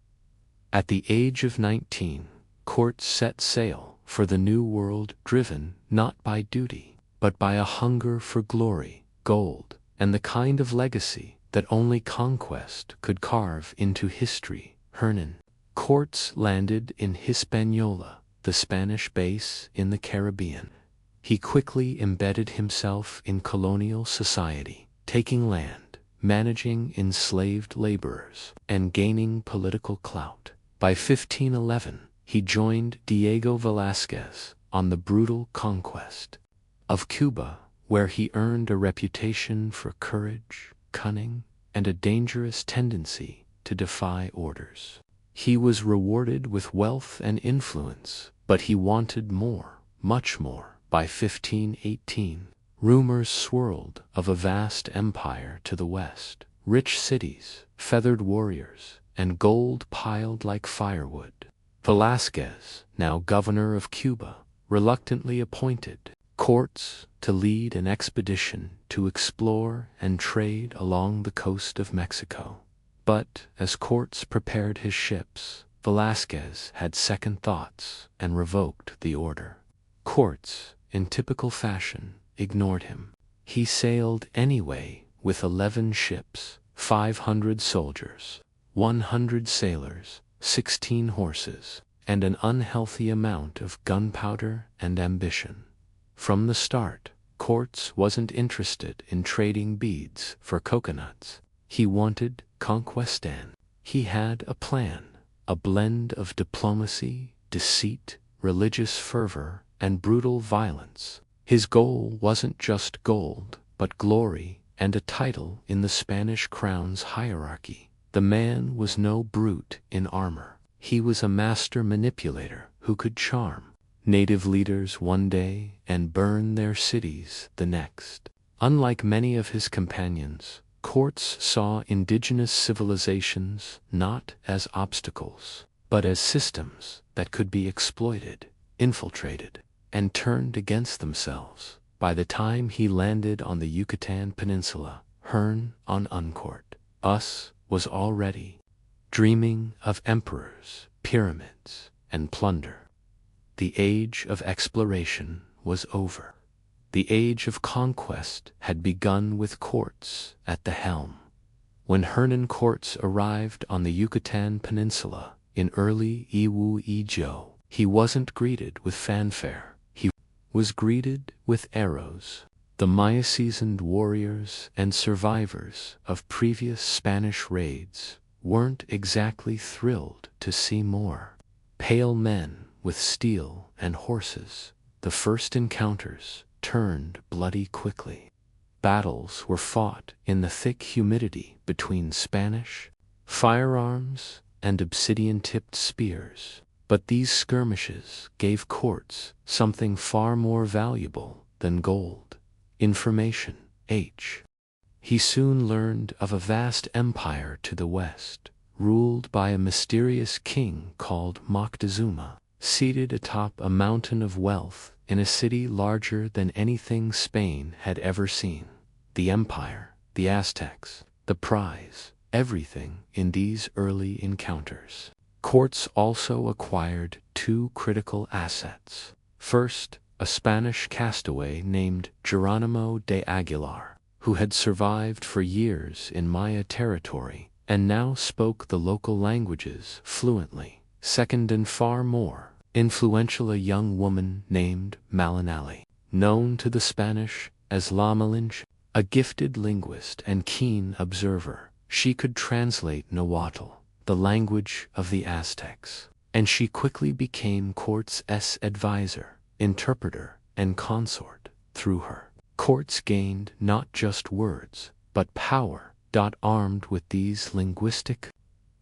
At the age of 19, Courts set sail for the New World, driven not by duty, but by a hunger for glory, gold, and the kind of legacy that only conquest could carve into history. Hernan Courts landed in Hispaniola, the Spanish base in the Caribbean. He quickly embedded himself in colonial society, taking land, managing enslaved laborers, and gaining political clout. By 1511, he joined Diego Velázquez on the brutal conquest of Cuba, where he earned a reputation for courage, cunning, and a dangerous tendency to defy orders. He was rewarded with wealth and influence, but he wanted more, much more. By 1518, rumors swirled of a vast empire to the west, rich cities, feathered warriors, and gold piled like firewood. Velázquez, now governor of Cuba, reluctantly appointed Courts to lead an expedition to explore and trade along the coast of Mexico. But as Courts prepared his ships, Velázquez had second thoughts and revoked the order. Courts, in typical fashion, ignored him. He sailed anyway with 11 ships, 500 soldiers, 100 sailors, 16 horses, and an unhealthy amount of gunpowder and ambition. From the start, Courts wasn't interested in trading beads for coconuts. He wanted conquestan. He had a plan, a blend of diplomacy, deceit, religious fervor, and brutal violence. His goal wasn't just gold, but glory and a title in the Spanish crown's hierarchy. The man was no brute in armor. He was a master manipulator who could charm native leaders one day and burn their cities the next. Unlike many of his companions, Courts saw indigenous civilizations not as obstacles, but as systems that could be exploited, infiltrated, and turned against themselves. By the time he landed on the Yucatan Peninsula, Hern on Uncourt was already dreaming of emperors, pyramids, and plunder. The age of exploration was over. The age of conquest had begun with Courts at the helm. When Hernan Courts arrived on the Yucatan Peninsula in early Iwu-Ijo, he wasn't greeted with fanfare. He was greeted with arrows. The Maya-seasoned warriors and survivors of previous Spanish raids weren't exactly thrilled to see more pale men with steel and horses. The first encounters turned bloody quickly. Battles were fought in the thick humidity between Spanish firearms and obsidian-tipped spears. But these skirmishes gave Courts something far more valuable than gold: information. He soon learned of a vast empire to the west, ruled by a mysterious king called Moctezuma, seated atop a mountain of wealth in a city larger than anything Spain had ever seen. The empire, the Aztecs, the prize, everything in these early encounters. Courts also acquired 2 critical assets. First, a Spanish castaway named Geronimo de Aguilar, who had survived for years in Maya territory and now spoke the local languages fluently. Second, and far more influential, a young woman named Malinali, known to the Spanish as La Malinche, a gifted linguist and keen observer. She could translate Nahuatl, the language of the Aztecs, and she quickly became Courts' advisor, interpreter, and consort. Through her, Courts gained not just words, but power. Armed with these linguistic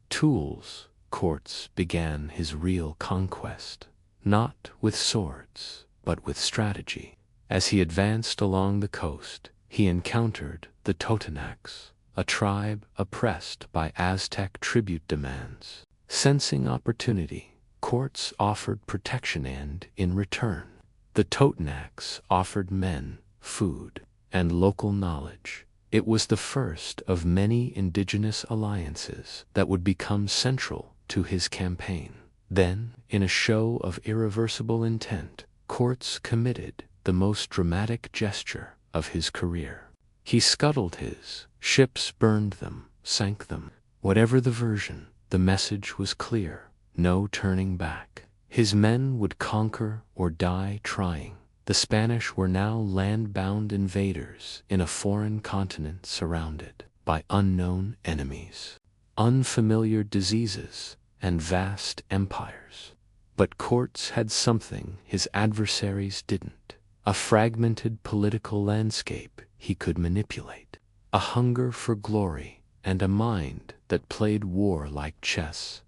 tools, Courts began his real conquest, not with swords, but with strategy. As he advanced along the coast, he encountered the Totonacs, a tribe oppressed by Aztec tribute demands. Sensing opportunity, Courts offered protection, and, in return, the Totonacs offered men, food, and local knowledge. It was the first of many indigenous alliances that would become central to his campaign. Then, in a show of irreversible intent, Cortes committed the most dramatic gesture of his career. He scuttled his ships, burned them, sank them. Whatever the version, the message was clear: no turning back. His men would conquer or die trying. The Spanish were now land-bound invaders in a foreign continent surrounded by unknown enemies, unfamiliar diseases, and vast empires. But Cortes had something his adversaries didn't: a fragmented political landscape he could manipulate, a hunger for glory, and a mind that played war like chess.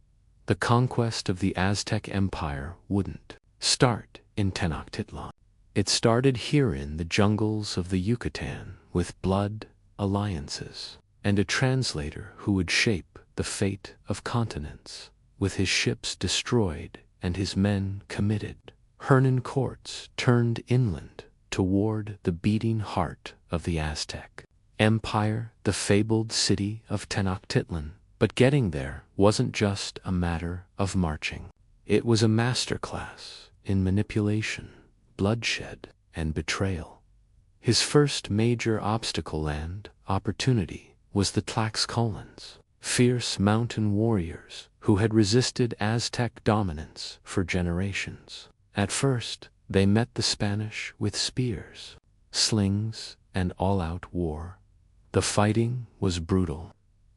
The conquest of the Aztec Empire wouldn't start in Tenochtitlan. It started here in the jungles of the Yucatan, with blood, alliances, and a translator who would shape the fate of continents. With his ships destroyed and his men committed, Hernán Cortés turned inland toward the beating heart of the Aztec Empire, the fabled city of Tenochtitlan. But getting there wasn't just a matter of marching. It was a masterclass in manipulation, bloodshed, and betrayal. His first major obstacle and opportunity was the Tlaxcalans, fierce mountain warriors who had resisted Aztec dominance for generations. At first, they met the Spanish with spears, slings, and all-out war. The fighting was brutal.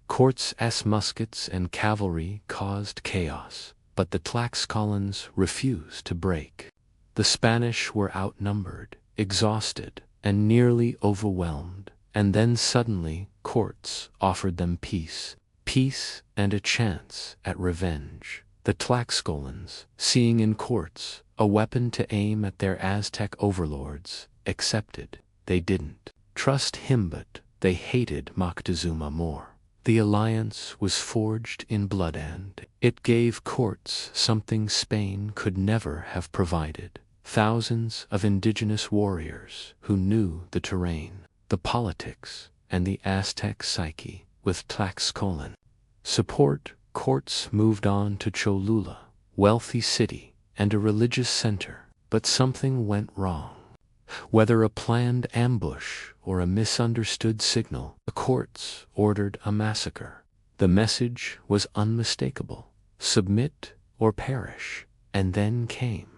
Cortés' muskets and cavalry caused chaos, but the Tlaxcalans refused to break. The Spanish were outnumbered, exhausted, and nearly overwhelmed, and then suddenly Cortés offered them peace and a chance at revenge. The Tlaxcalans, seeing in Cortés a weapon to aim at their Aztec overlords, accepted. They didn't trust him, but they hated Moctezuma more. The alliance was forged in blood, and it gave Cortés something Spain could never have provided: thousands of indigenous warriors who knew the terrain, the politics, and the Aztec psyche. With Tlaxcalan support, Cortés moved on to Cholula, wealthy city and a religious center. But something went wrong. Whether a planned ambush or a misunderstood signal, the Cortés ordered a massacre. The message was unmistakable: submit or perish. And then came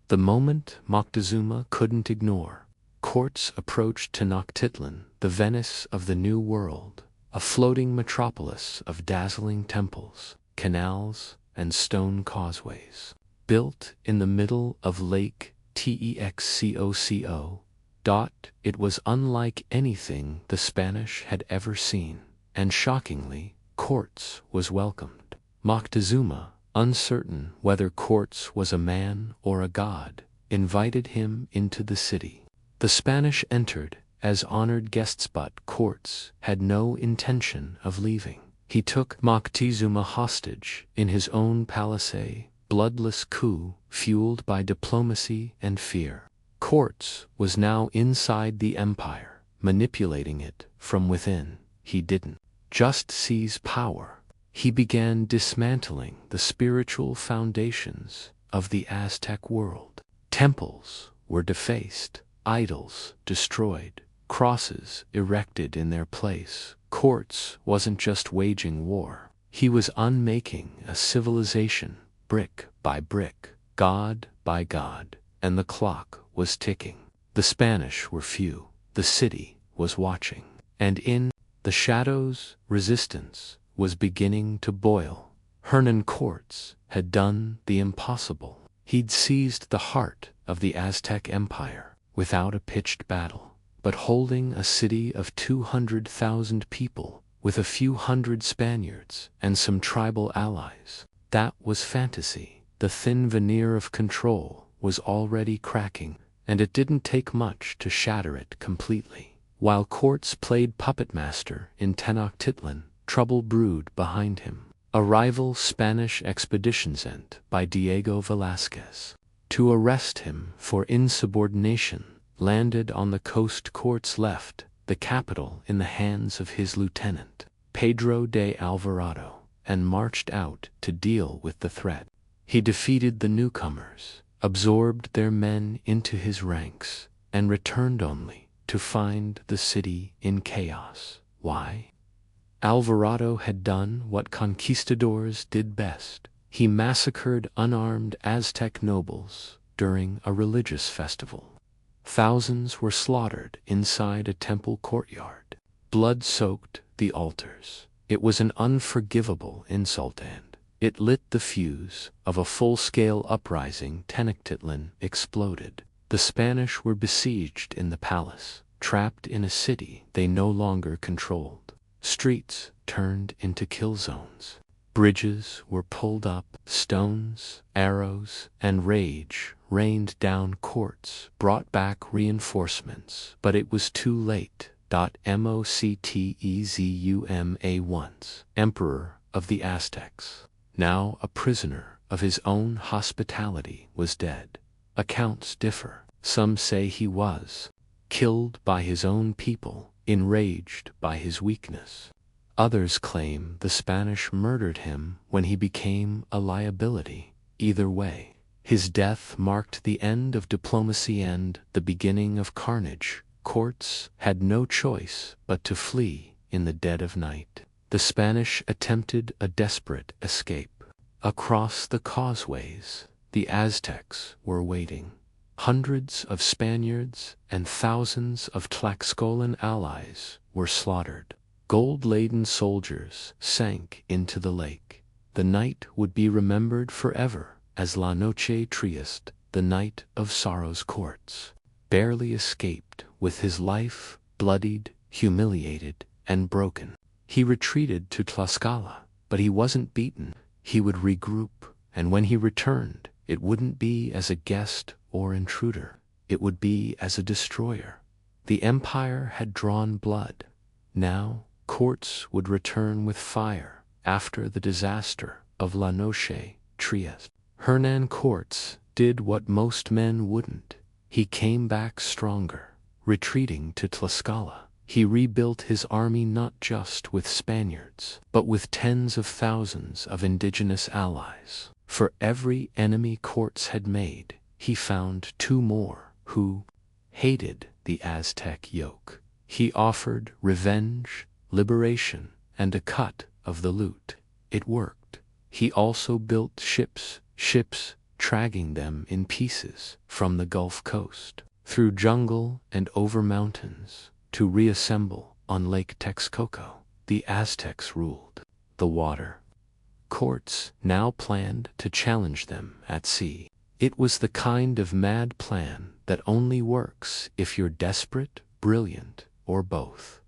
the moment Moctezuma couldn't ignore. Cortés approached Tenochtitlan, the Venice of the New World, a floating metropolis of dazzling temples, canals, and stone causeways. Built in the middle of Lake Texcoco. It was unlike anything the Spanish had ever seen, and shockingly, Cortés was welcomed. Moctezuma, uncertain whether Cortés was a man or a god, invited him into the city. The Spanish entered as honored guests, but Cortés had no intention of leaving. He took Moctezuma hostage in his own palace, a bloodless coup fueled by diplomacy and fear. Cortés was now inside the empire, manipulating it from within. He didn't just seize power. He began dismantling the spiritual foundations of the Aztec world. Temples were defaced, idols destroyed, crosses erected in their place. Cortés wasn't just waging war. He was unmaking a civilization, brick by brick, god by god, and the clock was ticking. The Spanish were few. The city was watching. And in the shadows, resistance was beginning to boil. Hernán Cortés had done the impossible. He'd seized the heart of the Aztec Empire without a pitched battle, but holding a city of 200,000 people with a few hundred Spaniards and some tribal allies. That was fantasy. The thin veneer of control was already cracking, and it didn't take much to shatter it completely. While Cortés played puppet master in Tenochtitlan, trouble brewed behind him. A rival Spanish expedition sent by Diego Velázquez to arrest him for insubordination landed on the coast. Cortés left the capital in the hands of his lieutenant, Pedro de Alvarado, and marched out to deal with the threat. He defeated the newcomers, absorbed their men into his ranks, and returned only to find the city in chaos. Why? Alvarado had done what conquistadors did best. He massacred unarmed Aztec nobles during a religious festival. Thousands were slaughtered inside a temple courtyard. Blood soaked the altars. It was an unforgivable insult, and it lit the fuse of a full-scale uprising. Tenochtitlan exploded. The Spanish were besieged in the palace, trapped in a city they no longer controlled. Streets turned into kill zones. Bridges were pulled up, stones, arrows, and rage rained down. Courts brought back reinforcements, but it was too late. Moctezuma once emperor of the Aztecs, now a prisoner of his own hospitality, was dead. Accounts differ. Some say he was killed by his own people, enraged by his weakness. Others claim the Spanish murdered him when he became a liability. Either way, his death marked the end of diplomacy and the beginning of carnage. Courts had no choice but to flee in the dead of night. The Spanish attempted a desperate escape. Across the causeways, the Aztecs were waiting. Hundreds of Spaniards and thousands of Tlaxcalan allies were slaughtered. Gold-laden soldiers sank into the lake. The night would be remembered forever as La Noche Triste, the night of sorrow's. Courts barely escaped with his life bloodied, humiliated, and broken. He retreated to Tlaxcala, but he wasn't beaten. He would regroup, and when he returned, it wouldn't be as a guest or intruder. It would be as a destroyer. The empire had drawn blood. Now, Courts would return with fire after the disaster of La Noche Triste. Hernan Cortes did what most men wouldn't. He came back stronger. Retreating to Tlaxcala, he rebuilt his army not just with Spaniards, but with tens of thousands of indigenous allies. For every enemy Cortes had made, he found two more who hated the Aztec yoke. He offered revenge, liberation, and a cut of the loot. It worked. He also built ships, dragging them in pieces from the Gulf Coast, through jungle and over mountains, to reassemble on Lake Texcoco. The Aztecs ruled the water. Courts now planned to challenge them at sea. It was the kind of mad plan that only works if you're desperate, brilliant, or both.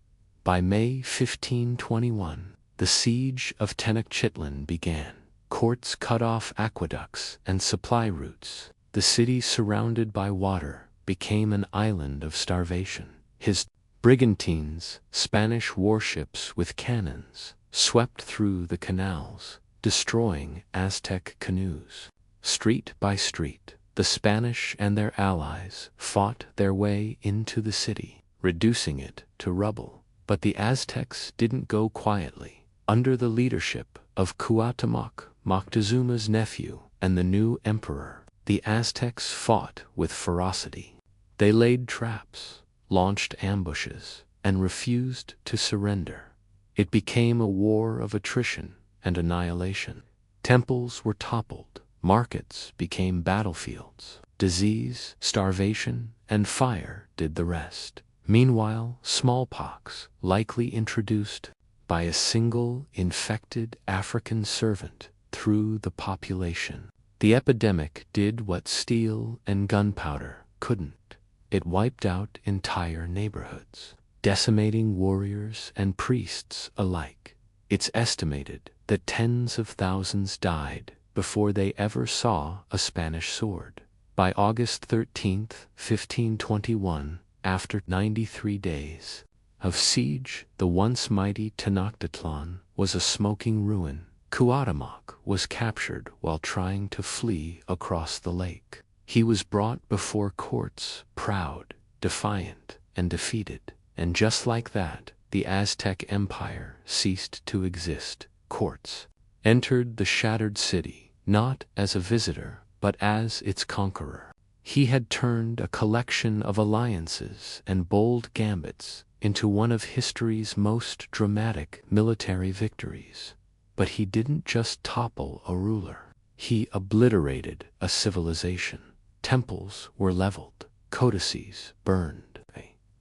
By May 1521, the siege of Tenochtitlan began. Courts cut off aqueducts and supply routes. The city, surrounded by water, became an island of starvation. His brigantines, Spanish warships with cannons, swept through the canals, destroying Aztec canoes. Street by street, the Spanish and their allies fought their way into the city, reducing it to rubble. But the Aztecs didn't go quietly. Under the leadership of Cuauhtémoc, Moctezuma's nephew, and the new emperor, the Aztecs fought with ferocity. They laid traps, launched ambushes, and refused to surrender. It became a war of attrition and annihilation. Temples were toppled, markets became battlefields. Disease, starvation, and fire did the rest. Meanwhile, smallpox, likely introduced by a single infected African servant, through the population. The epidemic did what steel and gunpowder couldn't. It wiped out entire neighborhoods, decimating warriors and priests alike. It's estimated that tens of thousands died before they ever saw a Spanish sword. By August 13, 1521, after 93 days of siege, the once mighty Tenochtitlan was a smoking ruin. Cuauhtémoc was captured while trying to flee across the lake. He was brought before courts, proud, defiant, and defeated. And just like that, the Aztec Empire ceased to exist. Courts entered the shattered city, not as a visitor, but as its conqueror. He had turned a collection of alliances and bold gambits into one of history's most dramatic military victories. But he didn't just topple a ruler. He obliterated a civilization. Temples were leveled, codices burned.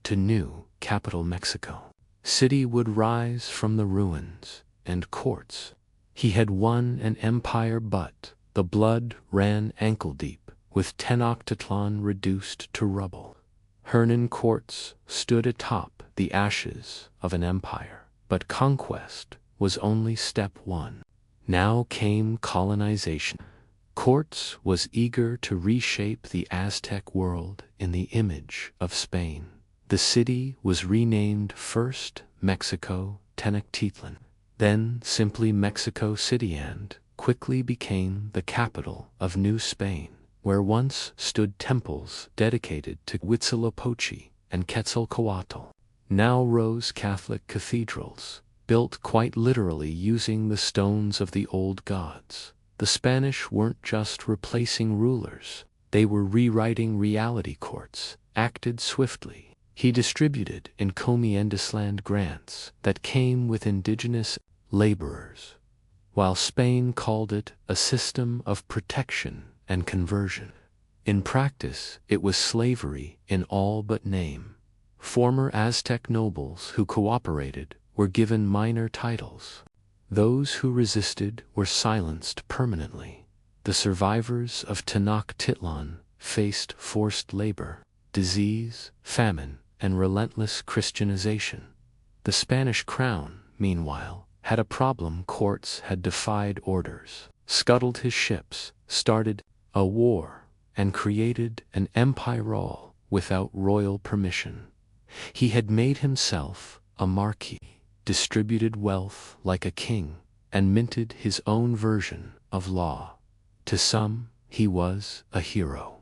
To new capital Mexico. City would rise from the ruins, and courts. He had won an empire, but the blood ran ankle-deep, with Tenochtitlan reduced to rubble. Hernan courts stood atop the ashes of an empire, but conquest was only step one. Now came colonization. Courts was eager to reshape the Aztec world in the image of Spain. The city was renamed first Mexico Tenochtitlan, then simply Mexico City, and quickly became the capital of New Spain, where once stood temples dedicated to Huitzilopochtli and Quetzalcoatl. Now rose Catholic cathedrals, built quite literally using the stones of the old gods. The Spanish weren't just replacing rulers, they were rewriting reality. Courts acted swiftly. He distributed encomiendas land grants that came with indigenous laborers, while Spain called it a system of protection and conversion. In practice, it was slavery in all but name. Former Aztec nobles who cooperated were given minor titles. Those who resisted were silenced permanently. The survivors of Tenochtitlan faced forced labor, disease, famine, and relentless Christianization. The Spanish crown, meanwhile, had a problem. Courts had defied orders, scuttled his ships, started a war, and created an empire all without royal permission. He had made himself a marquis, distributed wealth like a king, and minted his own version of law. To some, he was a hero.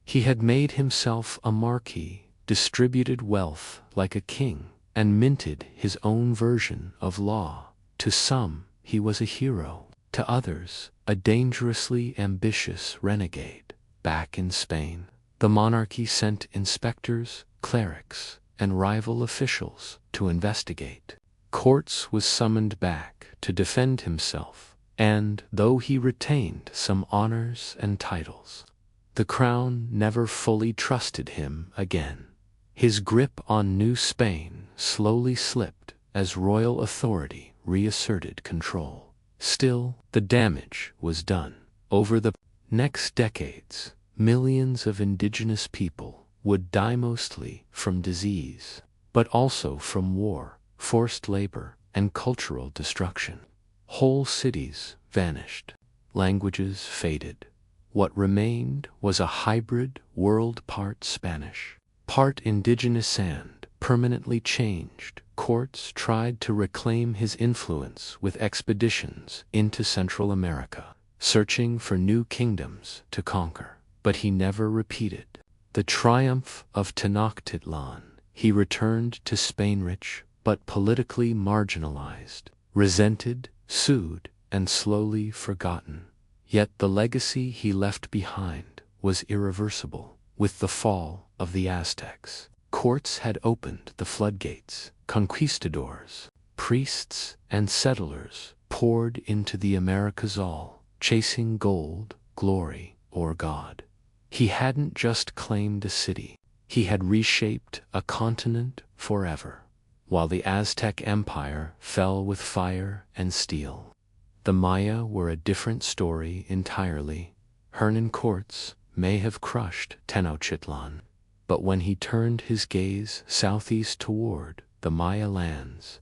He had made himself a marquis, distributed wealth like a king, and minted his own version of law. To some, he was a hero. To others, a dangerously ambitious renegade. Back in Spain, the monarchy sent inspectors, clerics, and rival officials to investigate. Courts was summoned back to defend himself, and though he retained some honors and titles, the crown never fully trusted him again. His grip on New Spain slowly slipped as royal authority reasserted control. Still, the damage was done. Over the next decades, millions of indigenous people would die, mostly from disease, but also from war, forced labor, and cultural destruction. Whole cities vanished. Languages faded. What remained was a hybrid world, part Spanish, part indigenous, and permanently changed. Courts tried to reclaim his influence with expeditions into Central America, searching for new kingdoms to conquer, but he never repeated the triumph of Tenochtitlan. He returned to Spain rich, but politically marginalized, resented, sued, and slowly forgotten. Yet the legacy he left behind was irreversible. With the fall of the Aztecs, courts had opened the floodgates. Conquistadors, priests, and settlers poured into the Americas, all chasing gold, glory, or God. He hadn't just claimed a city, he had reshaped a continent forever. While the Aztec Empire fell with fire and steel, the Maya were a different story entirely. Hernan Cortes may have crushed Tenochtitlan, but when he turned his gaze southeast toward the Maya lands,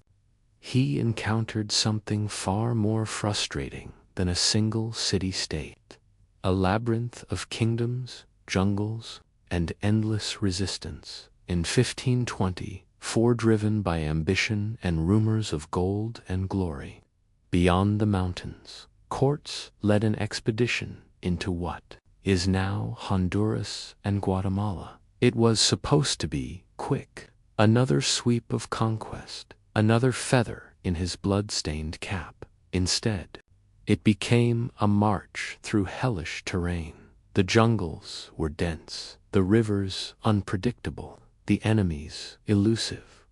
he encountered something far more frustrating than a single city-state. A labyrinth of kingdoms, jungles, and endless resistance. In 1524, driven by ambition and rumors of gold and glory, beyond the mountains, Cortes led an expedition into what is now Honduras and Guatemala. It was supposed to be quick, another sweep of conquest, another feather in his blood-stained cap. Instead, It became a march through hellish terrain. The jungles were dense, the rivers unpredictable, the enemies elusive.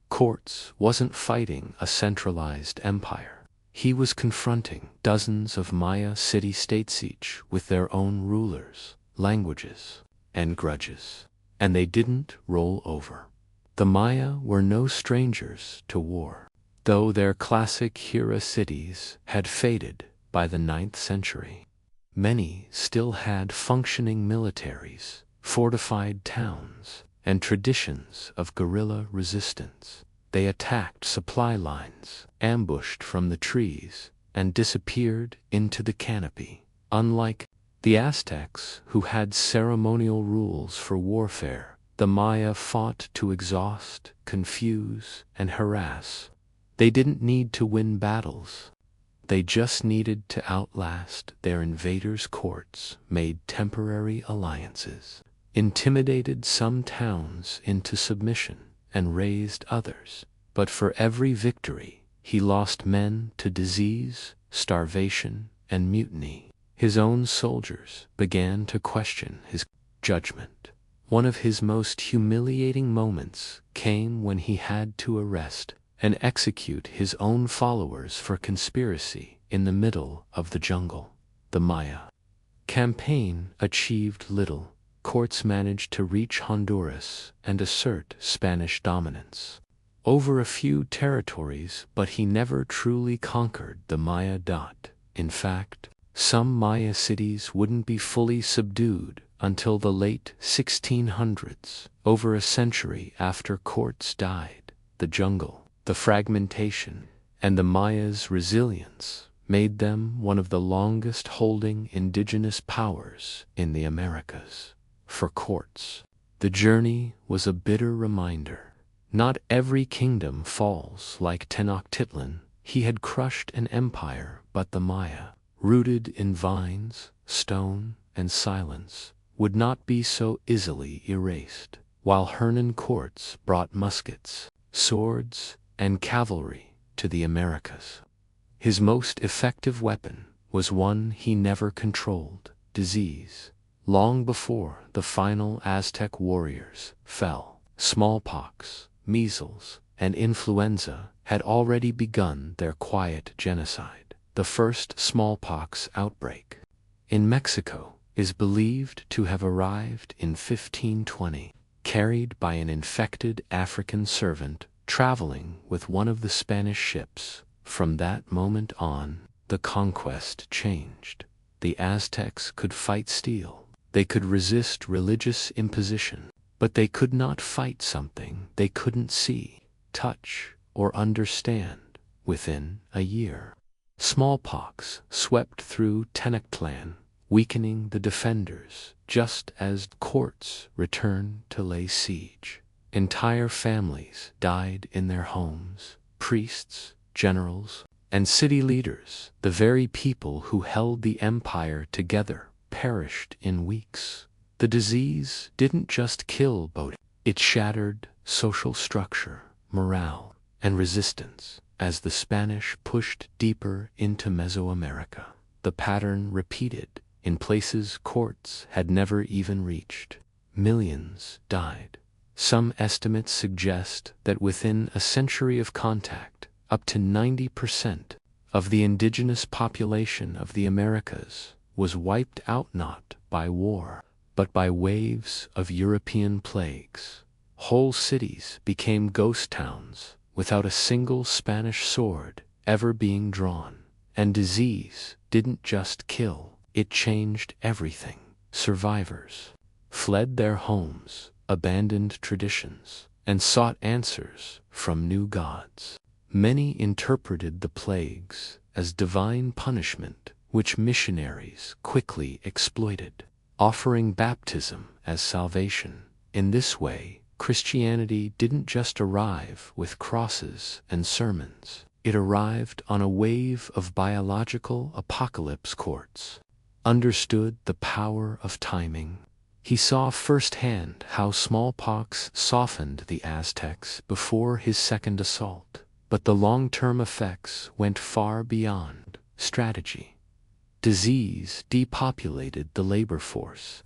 Quartz wasn't fighting a centralized empire. He was confronting dozens of Maya city-states, each with their own rulers, languages, and grudges. And they didn't roll over. The Maya were no strangers to war. Though their classic hero cities had faded by the 9th century, many still had functioning militaries, fortified towns, and traditions of guerrilla resistance. They attacked supply lines, ambushed from the trees, and disappeared into the canopy. Unlike the Aztecs, who had ceremonial rules for warfare, the Maya fought to exhaust, confuse, and harass. They didn't need to win battles. They just needed to outlast their invaders' courts, made temporary alliances, intimidated some towns into submission, and raised others. But for every victory, he lost men to disease, starvation, and mutiny. His own soldiers began to question his judgment. One of his most humiliating moments came when he had to arrest and execute his own followers for conspiracy in the middle of the jungle. The Maya campaign achieved little. Cortes managed to reach Honduras and assert Spanish dominance over a few territories, but he never truly conquered the Maya. In fact, some Maya cities wouldn't be fully subdued until the late 1600s, over a century after Cortes died. The jungle, the fragmentation, and the Maya's resilience made them one of the longest-holding indigenous powers in the Americas. For Cortes, the journey was a bitter reminder. Not every kingdom falls like Tenochtitlan. He had crushed an empire, but the Maya, rooted in vines, stone, and silence, would not be so easily erased. While Hernan Cortes brought muskets, swords, and cavalry to the Americas, his most effective weapon was one he never controlled: disease. Long before the final Aztec warriors fell, smallpox, measles, and influenza had already begun their quiet genocide. The first smallpox outbreak in Mexico is believed to have arrived in 1520, carried by an infected African servant traveling with one of the Spanish ships. From that moment on, the conquest changed. The Aztecs could fight steel. They could resist religious imposition, but they could not fight something they couldn't see, touch, or understand. Within a year, smallpox swept through Tenochtitlan, weakening the defenders just as Cortes returned to lay siege. Entire families died in their homes. Priests, generals, and city leaders, the very people who held the empire together, perished in weeks. The disease didn't just kill Bodhi, it shattered social structure, morale, and resistance. As the Spanish pushed deeper into Mesoamerica, the pattern repeated in places Cortes had never even reached. Millions died. Some estimates suggest that within a century of contact, up to 90% of the indigenous population of the Americas was wiped out, not by war, but by waves of European plagues. Whole cities became ghost towns without a single Spanish sword ever being drawn. And disease didn't just kill, it changed everything. Survivors fled their homes, abandoned traditions, and sought answers from new gods. Many interpreted the plagues as divine punishment, which missionaries quickly exploited, offering baptism as salvation. In this way, Christianity didn't just arrive with crosses and sermons. It arrived on a wave of biological apocalypse. Cortes understood the power of timing. He saw firsthand how smallpox softened the Aztecs before his second assault. But the long-term effects went far beyond strategy. Disease depopulated the labor force,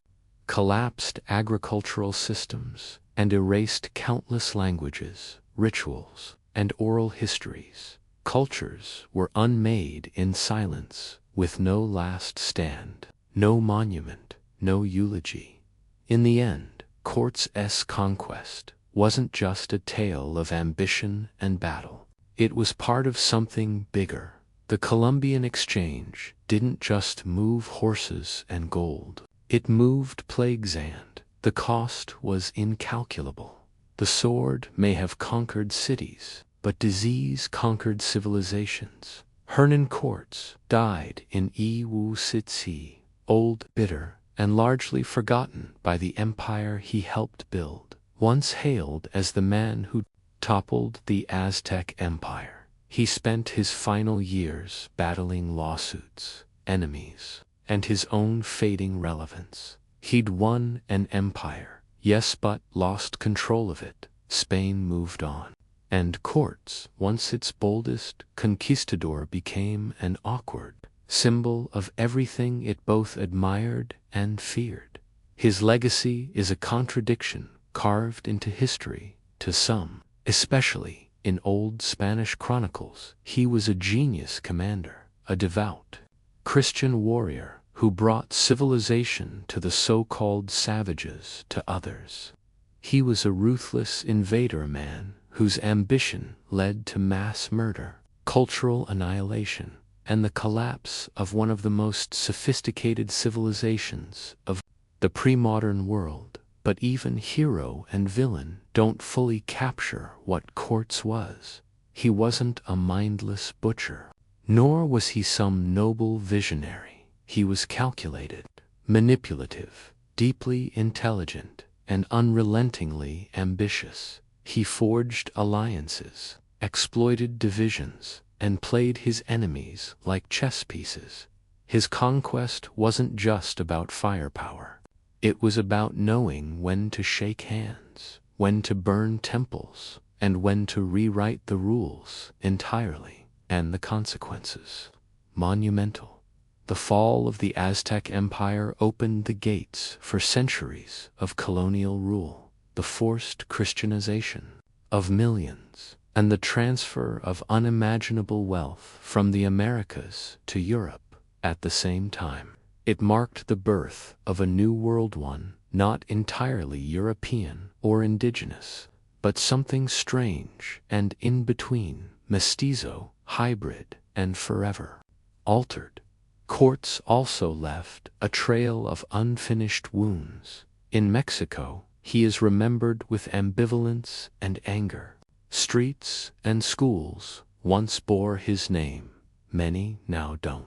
collapsed agricultural systems, and erased countless languages, rituals, and oral histories. Cultures were unmade in silence, with no last stand, no monument, no eulogy. In the end, Court's conquest wasn't just a tale of ambition and battle. It was part of something bigger. The Columbian Exchange didn't just move horses and gold. It moved plagues, and the cost was incalculable. The sword may have conquered cities, but disease conquered civilizations. Hernan Cortes died in Iwo City, old, bitter, and largely forgotten by the empire he helped build. Once hailed as the man who toppled the Aztec Empire, he spent his final years battling lawsuits, enemies, and his own fading relevance. He'd won an empire, yes, but lost control of it. Spain moved on. And Cortes, once its boldest conquistador, became an awkward symbol of everything it both admired and feared. His legacy is a contradiction carved into history. To some, especially in old Spanish chronicles, he was a genius commander, a devout Christian warrior who brought civilization to the so-called savages. To others, he was a ruthless invader, a man whose ambition led to mass murder, cultural annihilation, and the collapse of one of the most sophisticated civilizations of the pre-modern world. But even hero and villain don't fully capture what Cortes was. He wasn't a mindless butcher, nor was he some noble visionary. He was calculated, manipulative, deeply intelligent, and unrelentingly ambitious. He forged alliances, exploited divisions, and played his enemies like chess pieces. His conquest wasn't just about firepower. It was about knowing when to shake hands, when to burn temples, and when to rewrite the rules entirely. And the consequences, monumental. The fall of the Aztec Empire opened the gates for centuries of colonial rule, the forced Christianization of millions, and the transfer of unimaginable wealth from the Americas to Europe. At the same time, it marked the birth of a new world, one not entirely European or indigenous, but something strange and in between, mestizo, hybrid, and forever altered. Cortes also left a trail of unfinished wounds. In Mexico, he is remembered with ambivalence and anger. Streets and schools once bore his name, many now don't.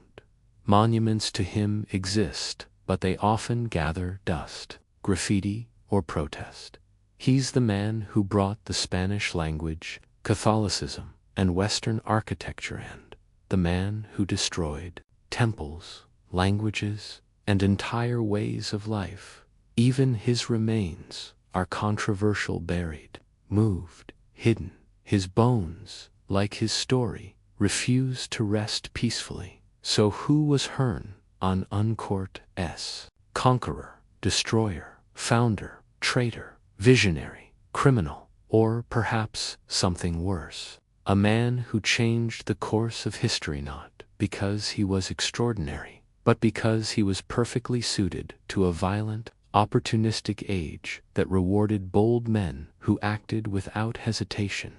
Monuments to him exist, but they often gather dust, graffiti, or protest. He's the man who brought the Spanish language, Catholicism, and Western architecture, and the man who destroyed temples, languages, and entire ways of life. Even his remains are controversial, buried, moved, hidden. His bones, like his story, refuse to rest peacefully. So who was Hernan Cortes? Conqueror, destroyer, founder, traitor, visionary, criminal, or perhaps something worse. A man who changed the course of history, not because he was extraordinary, but because he was perfectly suited to a violent, opportunistic age that rewarded bold men who acted without hesitation.